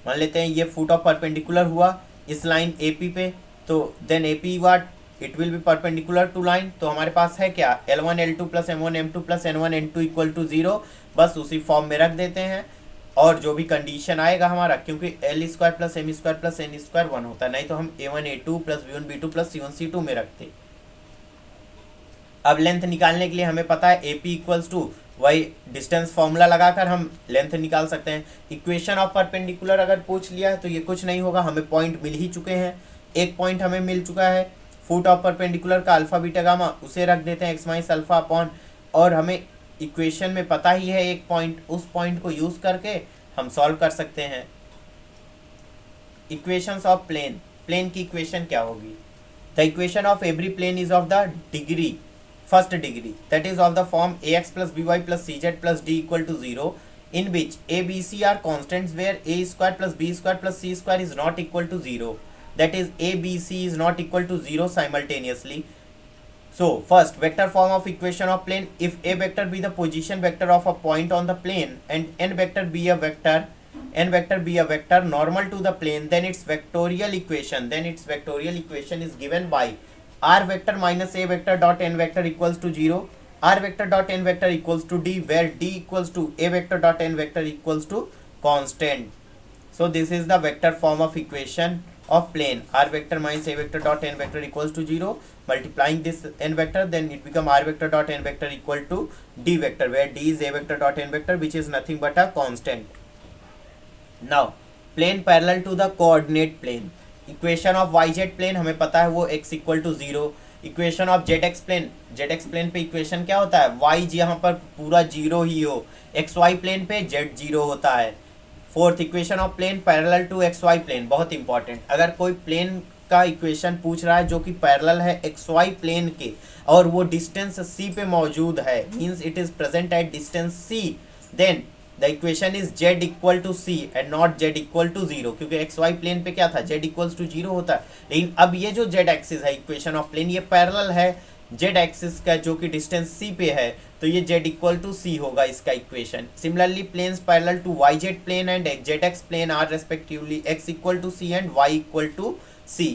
A: मान लेते हैं ये foot of perpendicular हुआ इस line AP पे, तो then AP what, it will be perpendicular to line. तो हमारे पास है क्या, L1 L2 plus M1 M2 plus N1 N2 equal to 0। बस उसी फॉर्म में रख देते हैं और जो भी कंडीशन आएगा हमारा, क्योंकि L square plus M square plus N square 1 होता है, नहीं तो हम A1 A2 plus B1 B2 plus C1 C2 में रखते। अब लेंथ निकालने के लिए हमें पता है AP इक्वल्स टू वही डिस्टेंस फॉर्मूला लगाकर हम लेंथ निकाल सकते हैं। इक्वेशन ऑफ परपेंडिकुलर अगर पूछ लिया है तो ये कुछ नहीं होगा, हमें पॉइंट मिल ही चुके हैं, एक पॉइंट हमें मिल चुका है फुट ऑफ परपेंडिकुलर का अल्फा बीटा गामा, उसे रख देते हैं एक्स माइनस अल्फा अपॉन, और हमें इक्वेशन में पता ही है एक पॉइंट, उस पॉइंट को यूज करके हम सॉल्व कर सकते हैं। इक्वेशंस ऑफ प्लेन, प्लेन की इक्वेशन क्या होगी? The equation of every plane is of the degree, first degree, that is of the form ax plus by plus cz plus d equal to 0 in which a b c are constants where a square plus b square plus c square is not equal to 0, that is a b c is not equal to 0 simultaneously. So first vector form of equation of plane, if a vector be the position vector of a point on the plane and n vector be a vector normal to the plane, then its vectorial equation is given by r vector minus a vector dot n vector equals to 0, r vector dot n vector equals to d, where d equals to a vector dot n vector equals to constant. So this is the vector form of equation of plane, r vector minus a vector dot n vector equals to 0, multiplying this n vector, then it become r vector dot n vector equal to d vector, where d is a vector dot n vector which is nothing but a constant. Now plane parallel to the coordinate plane, equation of y z plane हमें पता है वो x equal to 0। Equation of z x plane पे equation क्या होता है, y यहाँ पर पूरा 0 ही हो, एक्स वाई प्लेन पे z 0 होता है। Fourth equation of plane parallel to x y plane, बहुत इंपॉर्टेंट, अगर कोई प्लेन का इक्वेशन पूछ रहा है जो कि पैरेलल है एक्स वाई प्लेन के और वो डिस्टेंस c पे मौजूद है, means it is present at distance c, then the equation is z equal to c and not z equal to 0, क्योंकि एक्स वाई प्लेन पे क्या था, z इक्वल्स टू 0 होता है। लेकिन अब ये जो z एक्सिस है इक्वेशन ऑफ प्लेन, ये पैरेलल है z एक्सिस का जो कि डिस्टेंस c पे है, तो ये z इक्वल टू c होगा इसका इक्वेशन। Similarly planes parallel to y z plane and z x plane are respectively x equal to c and y equal to c।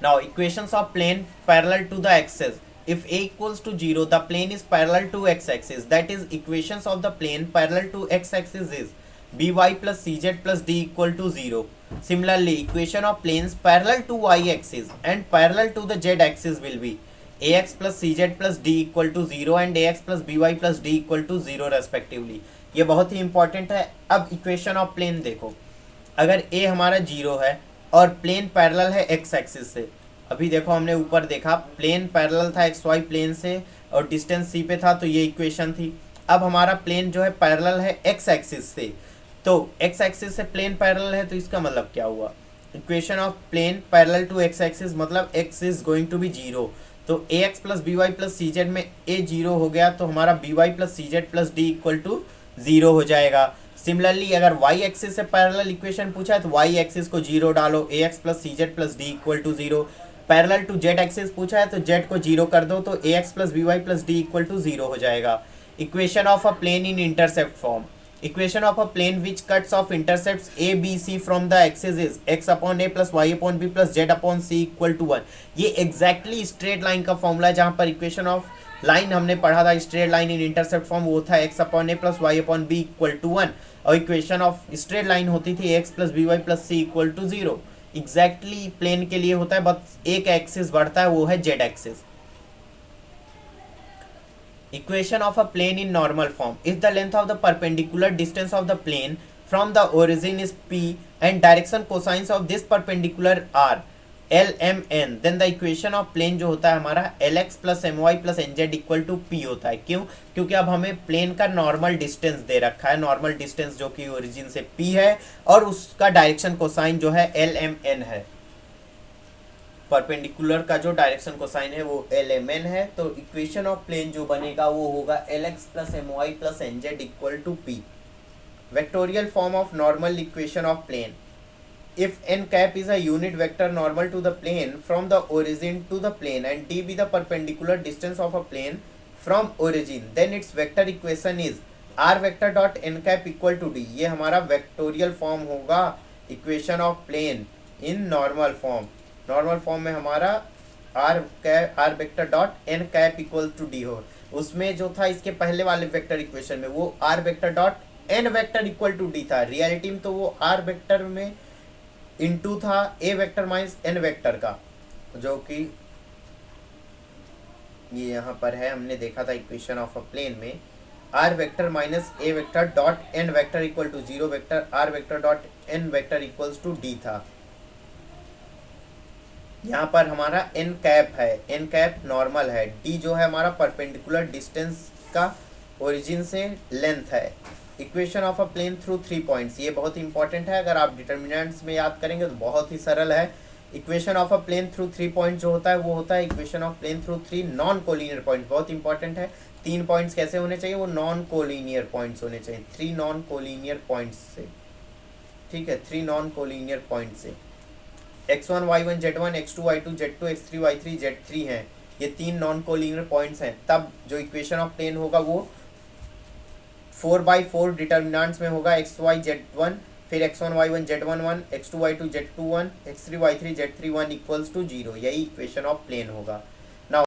A: Now equations of plane parallel to the axis, if a equals to 0, the plane is parallel to x-axis, that is equations of the plane parallel to x-axis is by plus cz plus d equal to 0. Similarly, equation of planes parallel to y-axis and parallel to the z-axis will be ax plus cz plus d equal to 0 and ax plus by plus d equal to 0 respectively. ये बहुत ही important है। अब equation of plane देखो, अगर a हमारा 0 है और plane parallel है x एक्सिस से, अभी देखो हमने ऊपर देखा प्लेन पैरेलल था एक्स वाई प्लेन से और डिस्टेंस c पे था, तो ये इक्वेशन थी। अब हमारा प्लेन जो है पैरेलल है एक्स एक्सिस से, तो एक्स एक्सिस से प्लेन पैरेलल है, तो इसका मतलब क्या हुआ, equation of plane parallel to x axis मतलब x is going to be 0, तो ax plus by plus cz में a 0 हो गया, तो हमारा by plus cz plus d equal to 0 हो जाएगा। सिमिलरली अगर y एक्सिस से पैरेलल इक्वेशन पूछा है तो y एक्सिस को 0 डालो, ax plus cz plus d equal to 0। Parallel to z axis पूछा है तो जेड को 0 कर दो, तो ax plus by plus d equal to 0 हो जाएगा। Equation of a plane in intercept form, equation of a plane which cuts off intercepts a b c from the axis is x upon a plus y upon b plus z upon c equal to 1। ये exactly straight line का formula है, जहाँ पर equation of line हमने पढ़ा था straight line in intercept form, वो था x upon a plus y upon b equal to 1, और इक्वेशन ऑफ स्ट्रेट लाइन होती थी x plus by plus c equal to 0। Exactly plane के लिए होता है, बस एक एक्सिस बढ़ता है, वो है z axis. Equation of a plane in normal form, if the length of the perpendicular distance of the plane from the origin is p and direction cosines of this perpendicular are l m n, then the equation of plane जो होता है हमारा l x plus m y plus n z equal to p होता है। क्यों? क्योंकि अब हमें प्लेन का नॉर्मल डिस्टेंस दे रखा है, नॉर्मल डिस्टेंस जो कि ओरिजिन से पी है और उसका डायरेक्शन कोसाइन जो है एल एम एन है। परपेंडिकुलर का जो डायरेक्शन कोसाइन है वो एल एम एन है, तो इक्वेशन ऑफ प्लेन जो बनेगा वो होगा l x plus m y plus n z equal to p. Vectorial form of normal equation of plane, if n cap is a unit vector normal to the plane from the origin to the plane and d be the perpendicular distance of a plane from origin, then its vector equation is r vector dot n cap equal to d। ये हमारा vectorial form होगा equation of plane in normal form. Normal form में हमारा r vector dot n cap equal to d हो। उसमें जो था इसके पहले वाले वेक्टर इक्वेशन में वो r vector dot n vector equal to d था। रियलिटी में तो वो r वेक्टर में इनटू था a vector minus n vector का, जो कि ये यहाँ पर है, हमने देखा था इक्वेशन ऑफ अ प्लेन में r vector minus A vector dot n vector equal to zero vector r vector dot n vector equals to d था। यहाँ पर हमारा एन कैप है, एन कैप नॉर्मल है, डी जो है हमारा परपेंडिकुलर डिस्टेंस का ओरिजिन से लेंथ है। Equation of a plane through 3 points, ये बहुत इंपॉर्टेंट है, अगर आप डिटर्मिनेंट्स में याद करेंगे तो बहुत ही सरल है। Equation of a plane through 3 point जो होता है वो होता है equation of plane through 3 non collinear point. बहुत इंपॉर्टेंट है, 3 पॉइंट्स कैसे होने चाहिए, वो नॉन कोलिनियर पॉइंट्स होने चाहिए, 3 नॉन कोलिनियर पॉइंट्स से, ठीक है, 3 नॉन कोलिनियर पॉइंट से। x1 y1 z1 x2 y2 z2 x3 y3 z3 हैं, ये 3 नॉन कोलिनियर पॉइंट्स हैं। तब जो इक्वेशन ऑफ प्लेन होगा वो 4/4 डिटर्मिनेंट्स में होगा, एक्स वाई जेड वन, फिर x1 y1 z1 1, x2 y2 z2 1, x3 y3 z3 1 equals to 0। यही इक्वेशन ऑफ प्लेन होगा। नाउ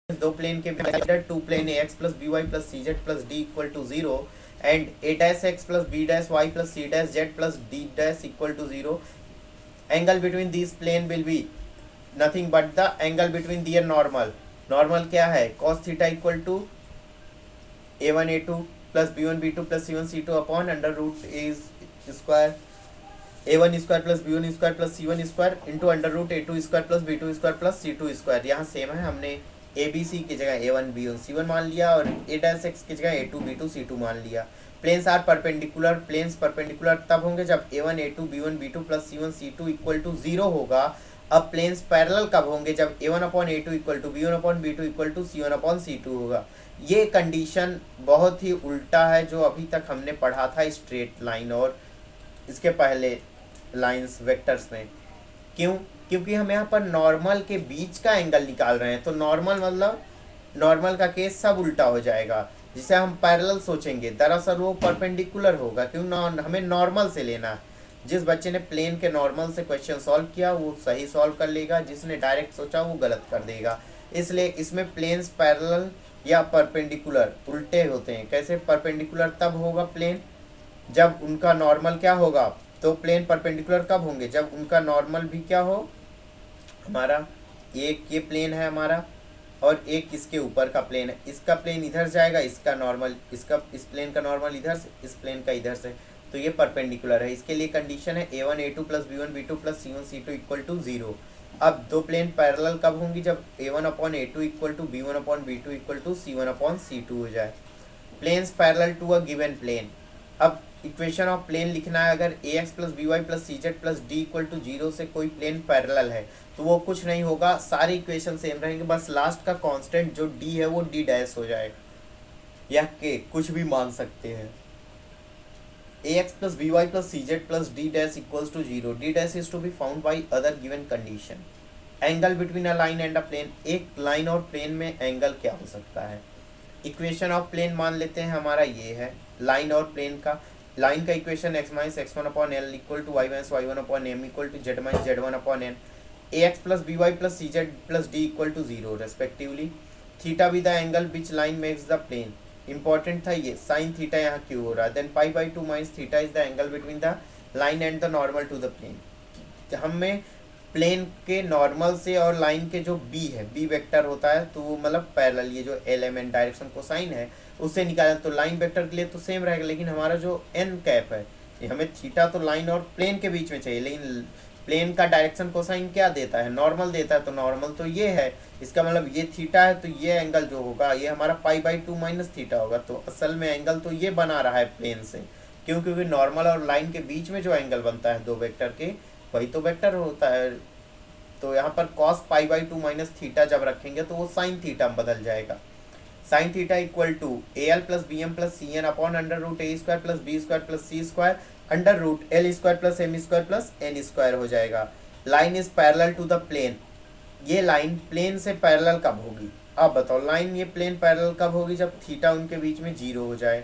A: दो प्लेन के two plane ax plus by plus cz plus d equal to 0 and a dash x plus b dash y plus c dash z plus d dash equal to 0। Angle between this plane will be nothing but the angle between their normal. Normal क्या है, cos theta equal to a1 a2 plus b1 b2 plus c1 c2 upon under root A square a1 square plus b1 square plus c1 square into under root a2 square plus b2 square plus c2 square. यहाँ same है, हमने abc की जगह a1 b1 c1 मान लिया और a dash x की जगह a2 b2 c2 मान लिया। Planes are perpendicular, planes perpendicular तब होंगे जब a1 a2 b1 b2 plus c1 c2 equal to 0 होगा। अब प्लेन्स पैरेलल कब होंगे, जब a1 upon a2 equal to b1 upon b2 equal to c1 upon c2 होगा। ये कंडीशन बहुत ही उल्टा है जो अभी तक हमने पढ़ा था स्ट्रेट लाइन और इसके पहले लाइंस वेक्टर्स में। क्यों? क्योंकि हम यहाँ पर नॉर्मल के बीच का एंगल निकाल रहे हैं, तो नॉर्मल मतलब नॉर्मल का केस सब उल्टा हो जाएगा। जिसे हम पैरेलल सोचेंगे दरअसल वो परपेंडिकुलर होगा, क्यों हमें नॉर्मल से लेना है। जिस बच्चे ने प्लेन के नॉर्मल से क्वेश्चन सॉल्व किया वो सही सॉल्व कर लेगा, जिसने डायरेक्ट सोचा वो गलत कर देगा। इसलिए इसमें प्लेन्स पैरेलल या परपेंडिकुलर उल्टे होते हैं। कैसे? परपेंडिकुलर तब होगा प्लेन जब उनका नॉर्मल क्या होगा, तो प्लेन परपेंडिकुलर कब होंगे, जब उनका नॉर्मल भी क्या हो, हमारा एक ये प्लेन है हमारा और एक इसके ऊपर का प्लेन है, इसका प्लेन इधर जाएगा, इसका नॉर्मल इसका इस प्लेन का नॉर्मल इधर से, इस प्लेन का इधर से, तो ये परपेंडिकुलर है। इसके लिए कंडीशन है a1 a2 plus b1 b2 plus c1 c2 equal to 0। अब दो प्लेन पैरेलल कब होंगी, जब a1 upon a2 equal to b1 upon b2 equal to c1 upon c2 हो जाए। Planes parallel to a given plane. अब equation of plane लिखना है, अगर ax plus by plus cz plus d equal to 0 से कोई plane parallel है तो वो कुछ नहीं होगा, सारी इक्वेशन सेम रहेंगे, बस लास्ट का कांस्टेंट जो d है वो d डैश हो जाएगा या k कुछ भी मान सकते हैं। ax plus by plus cz plus d dash equals to 0. d dash is to be found by other given condition. Angle between a line and a plane, एक लाइन और प्लेन में एंगल क्या हो सकता है। इक्वेशन ऑफ प्लेन मान लेते हैं हमारा ये है लाइन और प्लेन का। लाइन का equation x minus x1 upon L equal to y minus y1 upon M equal to z minus z1 upon N, ax plus by plus cz plus d equal to 0 respectively. Theta with the angle which line makes the plane, important था ये, sine theta यहाँ क्यों हो रहा है। Then π/2 minus theta is the angle between the line and the normal to the plane. हमें plane के normal से और लाइन के जो बी है, बी वेक्टर होता है, तो वो मतलब पैरेलल, ये जो एलिमेंट डायरेक्शन कोसाइन है उससे निकाला, तो लाइन वेक्टर के लिए तो सेम रहेगा, लेकिन हमारा जो एन कैप है, ये हमें थीटा तो लाइन और प्लेन के बीच में चाहिए, लेकिन प्लेन का डायरेक्शन कोसाइन क्या देता है, नॉर्मल देता है, तो नॉर्मल तो ये है, इसका मतलब ये थीटा है, तो ये एंगल जो होगा ये हमारा π/2 माइनस थीटा होगा। तो असल में एंगल तो ये बना रहा है प्लेन से, क्यों, क्योंकि नॉर्मल और लाइन के बीच में जो एंगल बनता है दो वेक्टर के, वही तो वेक्टर होता है। तो यहाँ पर cos π/2 माइनस थीटा जब रखेंगे तो वो साइन थीटा में बदल जाएगा। Sine theta equal to AL plus BM plus CN upon under root A square plus B square plus C square under root L square plus M square plus N square हो जाएगा। Line is parallel to the plane, ये line plane से parallel कब होगी, आप बताओ, line ये plane parallel कब होगी, जब थीटा उनके बीच में जीरो हो जाए,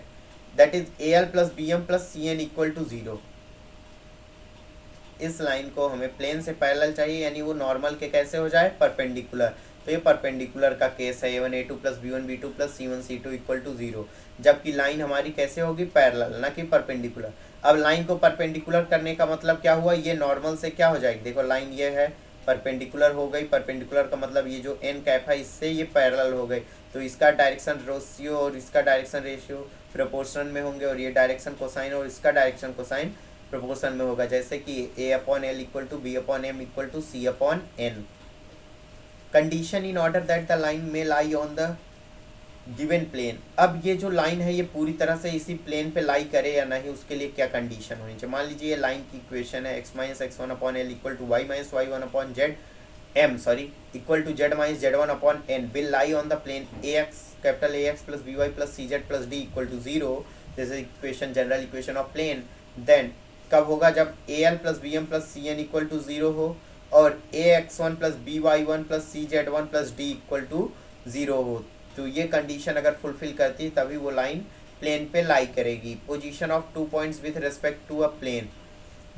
A: that is AL plus BM plus CN equal to zero. इस लाइन को हमें प्लेन से पैरेलल चाहिए, यानी वो नॉर्मल के कैसे हो जाए, परपेंडिकुलर। तो ये परपेंडिकुलर का केस है, A1 A2 plus B1 B2 plus C1 C2 equal to zero, जबकि लाइन हमारी कैसे होगी, पैरेलल, ना कि परपेंडिकुलर। अब लाइन को परपेंडिकुलर करने का मतलब क्या हुआ, ये नॉर्मल से क्या हो जाएगी, देखो लाइन ये है, परपेंडिकुलर हो गई, परपेंडिकुलर का मतलब ये जो एन कैप है इससे ये पैरेलल हो गई, तो इसका डायरेक्शन रेशियो और इसका डायरेक्शन रेशियो प्रोपोर्शन में होंगे, और ये डायरेक्शन कोसाइन और इसका डायरेक्शन कोसाइन प्रोपोर्शन में होगा, जैसे कि A/L equal to B/M equal to C/N। Condition in order that the line may lie on the given plane. अब ये जो लाइन है ये पूरी तरह से इसी प्लेन पे लाई करे या नहीं, उसके लिए क्या कंडीशन होनी चाहिए। मान लीजिए ये लाइन की इक्वेशन है x minus x1 upon L equal to y minus y1 upon z m sorry equal to z minus z1 upon n will lie on the plane ax capital AX plus by plus cz plus d equal to zero. This is equation, general equation of plane. Then कब होगा, जब AL plus BM plus CN equal to zero हो और AX1 plus BY1 plus CZ1 plus D equal to zero हो। तो ये condition अगर fulfil करती है तभी वो लाइन प्लेन पे लाई करेगी। Position of two points with respect to a plane,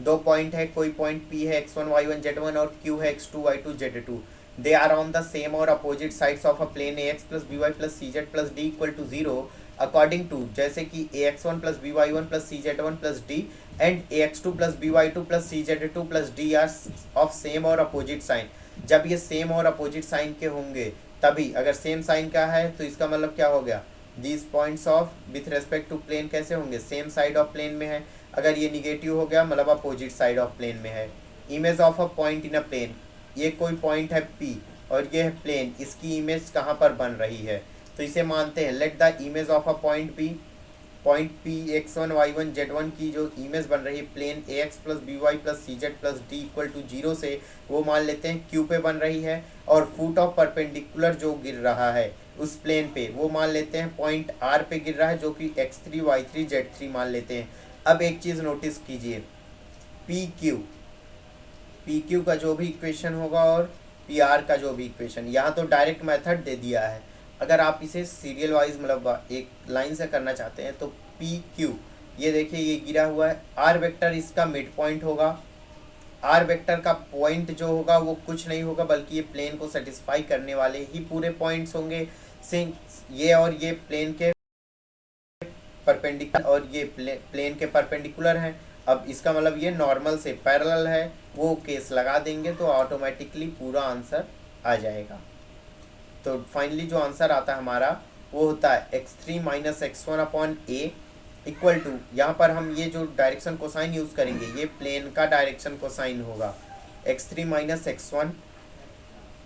A: दो पॉइंट है, कोई पॉइंट P है x1 y1 z1 और Q है x2 y2 z2, they are on the same or opposite sides of a plane AX plus BY plus CZ plus D equal to zero according to, जैसे कि AX1 plus BY1 plus CZ1 plus D and AX2 plus BY2 plus CZ2 plus D are of same or opposite sign. जब ये same or opposite sign के होंगे तभी, अगर same sign का है तो इसका मतलब क्या हो गया, these points of with respect to plane कैसे होंगे, सेम साइड ऑफ प्लेन में है। अगर ये निगेटिव हो गया मतलब अपोजिट साइड ऑफ प्लेन में है। Image of a point in a plane, ये कोई पॉइंट है P और ये है प्लेन, इसकी इमेज कहाँ पर बन रही है, तो इसे मानते हैं let the image of a point P, point P x1 y1 z1 की जो इमेज बन रही है plane AX plus BY plus CZ plus D equal to zero से, वो मान लेते हैं Q पे बन रही है, और फुट ऑफ परपेंडिकुलर जो गिर रहा है उस प्लेन पे वो मान लेते हैं पॉइंट R पे गिर रहा है, जो कि x3 y3 z3 मान लेते हैं। अब एक चीज़ नोटिस कीजिए, PQ का जो भी इक्वेशन होगा और PR का जो भी इक्वेशन, यहाँ तो डायरेक्ट मेथड दे दिया है, अगर आप इसे सीरियल वाइज मतलब एक लाइन से करना चाहते हैं तो PQ, ये देखिए ये गिरा हुआ है, R वेक्टर इसका मिड पॉइंट होगा। R वेक्टर का पॉइंट जो होगा वो कुछ नहीं होगा बल्कि ये प्लेन को सेटिस्फाई करने वाले ही पूरे पॉइंट्स होंगे, सिंस ये और ये प्लेन के परपेंडिकुलर और ये प्लेन के परपेंडिकुलर हैं। अब इसका मतलब ये नॉर्मल से पैरेलल है, वो केस लगा देंगे तो ऑटोमेटिकली पूरा आंसर आ जाएगा। तो फाइनली जो आंसर आता है हमारा वो होता है x3 minus x1 upon a equal to, यहाँ पर हम ये जो डायरेक्शन कोसाइन यूज़ करेंगे ये प्लेन का डायरेक्शन कोसाइन होगा, x3 minus x1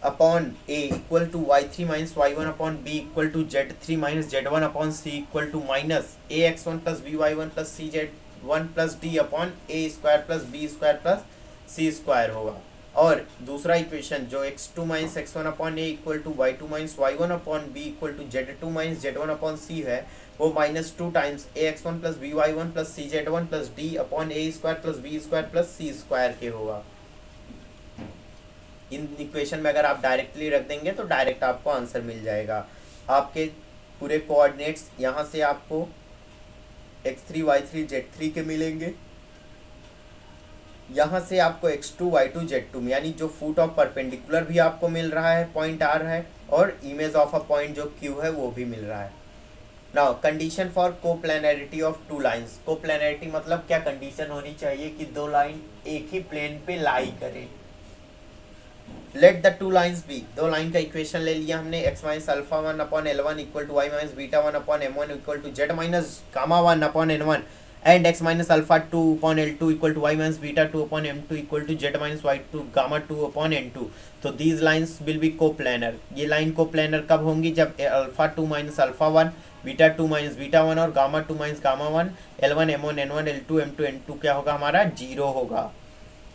A: upon a equal to y3 minus y1 upon b equal to z3 minus z1 upon c equal to minus ax1 plus by1 plus cz1 plus d upon a square plus b square plus c square होगा। और दूसरा equation जो x2 minus x1 upon a equal to y2 minus y1 upon b equal to z2 minus z1 upon c है, वो minus 2 times ax1 plus by1 plus cz1 plus d upon a square plus b square plus c square के होगा। In equation में अगर आप directly रख देंगे तो डायरेक्ट आपको आंसर मिल जाएगा। आपके पूरे कोऑर्डिनेट्स यहाँ से आपको x3 y3 z3 के मिलेंगे, यहाँ से आपको x2 y2 z2 यानी जो फुट ऑफ परपेंडिकुलर भी आपको मिल रहा है पॉइंट R है, और इमेज ऑफ अ पॉइंट जो Q है वो भी मिल रहा है। Now condition for coplanarity of two lines, coplanarity मतलब क्या कंडीशन होनी चाहिए कि दो लाइन एक ही प्लेन पे लाई करें। Let the two lines be, दो लाइन का इक्वेशन ले लिया हमने, x minus alpha one upon l one equal to y minus beta one upon m one equal to z minus gamma one upon n one and x minus alpha two upon l two equal to y minus beta two upon m two equal to z minus y two gamma two upon n two. तो these lines will be coplanar. ये line coplanar कब होंगी? जब alpha two minus alpha one, beta two minus beta one और gamma two minus gamma one, L one M one N one L two N two क्या होगा हमारा? Zero होगा।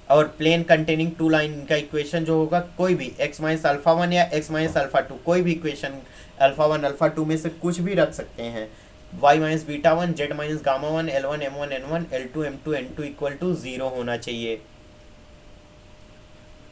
A: और प्लेन कंटेनिंग टू लाइन का इक्वेशन जो होगा, कोई भी एक्स माइनस अल्फा वन या एक्स माइनस अल्फा टू, कोई भी equation alpha one alpha two में से कुछ भी रख सकते हैं। Y minus beta one, z minus gamma one, L one M one N one, L two N two equal to zero होना चाहिए।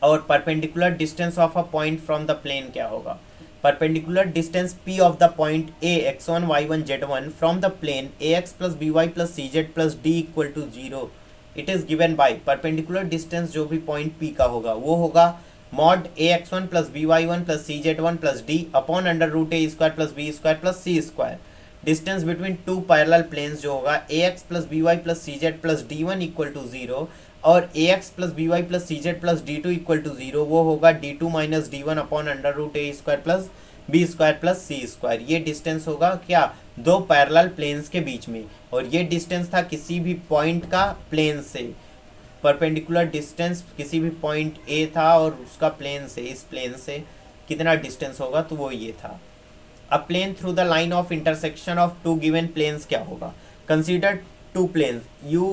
A: और perpendicular distance of a point from the plane क्या होगा? Perpendicular distance p of the point a x1 y1 z1 from the plane ax plus by plus cz plus d equal to zero, it is given by perpendicular distance जो भी point p का होगा वो होगा mod ax1 plus by1 plus cz1 plus d upon under root a square plus b square plus c square. Distance between two parallel planes जो होगा ax plus by plus cz plus d1 equal to zero और ax plus by plus cz plus d2 equal to zero, वो होगा d2 minus d1 upon under root a square plus b square plus c square. ये distance होगा क्या? दो parallel planes के बीच में, और ये डिस्टेंस था किसी भी पॉइंट का प्लेन से। परपेंडिकुलर डिस्टेंस किसी भी पॉइंट a था और उसका प्लेन से, इस प्लेन से कितना डिस्टेंस होगा, तो वो ये था। A plane through the line of intersection of two given planes क्या होगा? Consider two planes u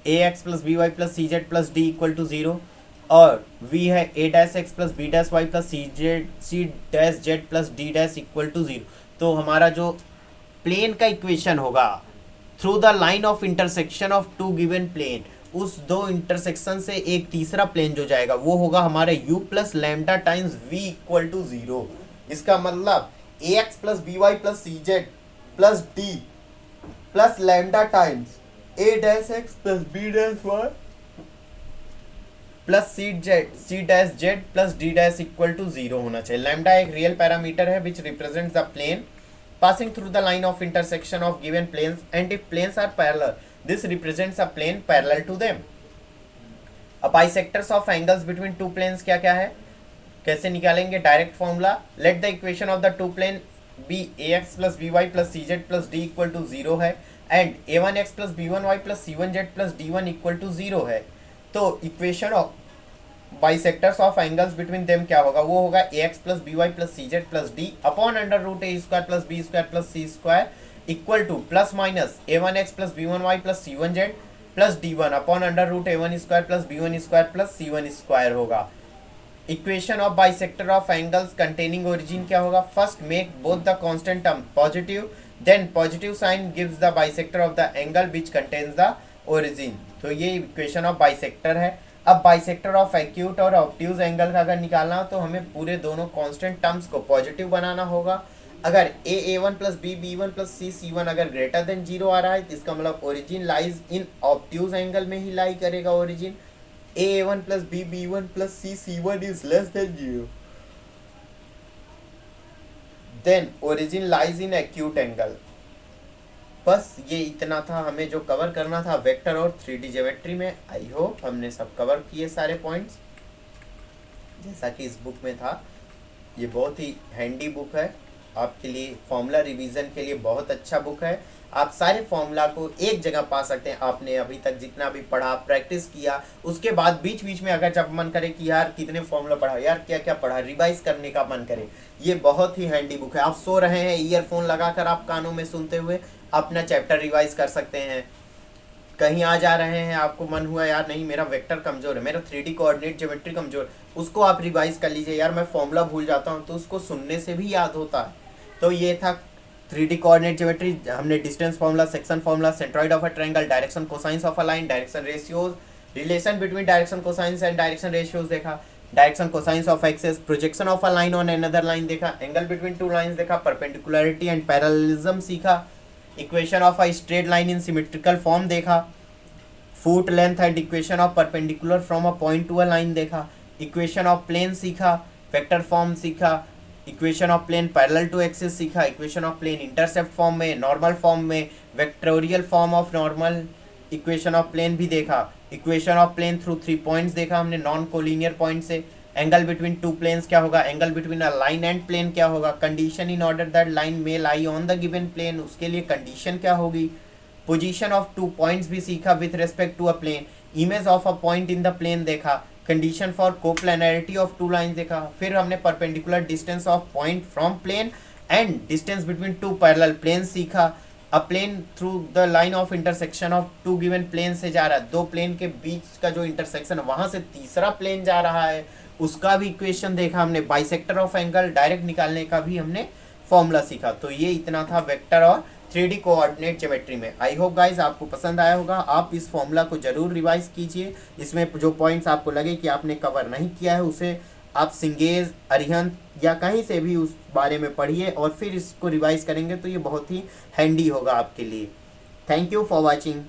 A: ax plus by plus cz plus d equal to zero और v है a dash x plus b dash y plus c dash z plus d dash equal to zero. तो हमारा जो plane का equation होगा through the line of intersection of two given plane, उस दो intersection से एक तीसरा प्लेन जो जाएगा वो होगा हमारे u plus lambda times v equal to zero. इसका मतलब ax plus by plus cz plus d plus lambda times a dash x plus b dash y plus c dash z plus d dash equal to zero होना चाहिए। Lambda एक real parameter है which represents the plane passing through the line of intersection of given planes, and if planes are parallel, this represents a plane parallel to them. A bisectors of angles between two planes क्या क्या है, कैसे निकालेंगे? Direct formula, let the equation of the two plane be ax plus by plus cz plus d equal to zero है and a1x plus b1y plus c1z plus d1 equal to zero है। तो equation of bisectors of angles between them क्या होगा? वो होगा ax plus by plus cz plus d upon under root a square plus b square plus c square equal to plus minus a1x plus b1y plus c1z plus d1 upon under root a1 square plus b1 square plus c1 square होगा। Equation of bisector of angles containing origin क्या होगा? First make both the constant term positive, then positive sign gives the bisector of the angle which contains the origin. तो ये equation of bisector है। अब bisector of acute और obtuse angle का अगर निकालना हो तो हमें पूरे दोनों कांस्टेंट टर्म्स को पॉजिटिव बनाना होगा। अगर a1 plus b1 plus c1 अगर ग्रेटर देन जीरो आ रहा है तो इसका मतलब origin lies in obtuse angle में ही लाई करेगा। Origin a1 plus b1 plus c1 is less than zero, then origin lies in acute angle. बस ये इतना था हमें जो कवर करना था वेक्टर और 3D ज्योमेट्री में। आई होप हमने सब कवर किए सारे पॉइंट्स जैसा कि इस बुक में था। ये बहुत ही हैंडी बुक है आपके लिए, फॉर्मूला रिवीजन के लिए बहुत अच्छा बुक है। आप सारे फॉर्मूला को एक जगह पा सकते हैं। आपने अभी तक जितना भी पढ़ा, प्रैक्टिस किया, उसके बाद बीच बीच में अगर जब मन करे कि यार कितने फॉर्मूला पढ़ा, यार क्या क्या पढ़ा, रिवाइज करने का मन करे, ये बहुत ही हैंडी बुक है। आप सो रहे हैं, ईयरफोन लगाकर आप कानों में सुनते हुए अपना चैप्टर रिवाइज कर सकते हैं। कहीं आ जा रहे हैं, आपको मन हुआ यार नहीं मेरा वेक्टर कमज़ोर है, मेरा 3D कोऑर्डिनेट ज्योमेट्री कमज़ोर, उसको आप रिवाइज कर लीजिए। यार मैं फॉर्मूला भूल जाता हूँ, तो उसको सुनने से भी याद होता है। तो ये था 3D कोऑर्डिनेट ज्योमेट्री। हमने distance formula, section formula, centroid of a triangle, direction cosines of a line, direction ratios, relation between direction cosines and direction ratios देखा, direction cosines of axes, projection of a line on another line देखा, angle between two lines देखा, perpendicularity and parallelism सीखा, equation of a straight line in symmetrical form देखा, foot length and equation of perpendicular from a point to a line देखा, equation of plane सीखा, vector form सीखा, equation of plane parallel to axis सीखा, equation of plane intercept form में, normal form में, vectorial form of normal equation of plane भी देखा, equation of plane through 3 points देखा हमने नॉन कोलिनियर पॉइंट से, एंगल बिटवीन टू प्लेन्स क्या होगा, angle between a line and plane क्या होगा, condition in order that line may lie on the given plane, उसके लिए कंडीशन क्या होगी, पोजीशन ऑफ टू पॉइंट्स भी सीखा with respect to a plane, image of a point in the plane देखा, condition for coplanarity of two line देखा, फिर हमने perpendicular distance of point from plane and distance between two parallel plane सीखा, a plane through the line of intersection of two given plane से जा रहा है, दो प्लेन के बीच का जो इंटरसेक्शन है वहां से तीसरा प्लेन जा रहा है, उसका भी इक्वेशन देखा हमने, बाइसेक्टर ऑफ एंगल डायरेक्ट निकालने का भी हमने फॉर्मूला सीखा। तो ये इतना था वेक्टर और 3D कोऑर्डिनेट ज्योमेट्री में। आई होप गाइज आपको पसंद आया होगा। आप इस फॉर्मूला को जरूर रिवाइज कीजिए, इसमें जो पॉइंट्स आपको लगे कि आपने कवर नहीं किया है उसे आप सिंगेज, अरिहंत या कहीं से भी उस बारे में पढ़िए और फिर इसको रिवाइज करेंगे तो ये बहुत ही हैंडी होगा आपके लिए। Thank you for watching.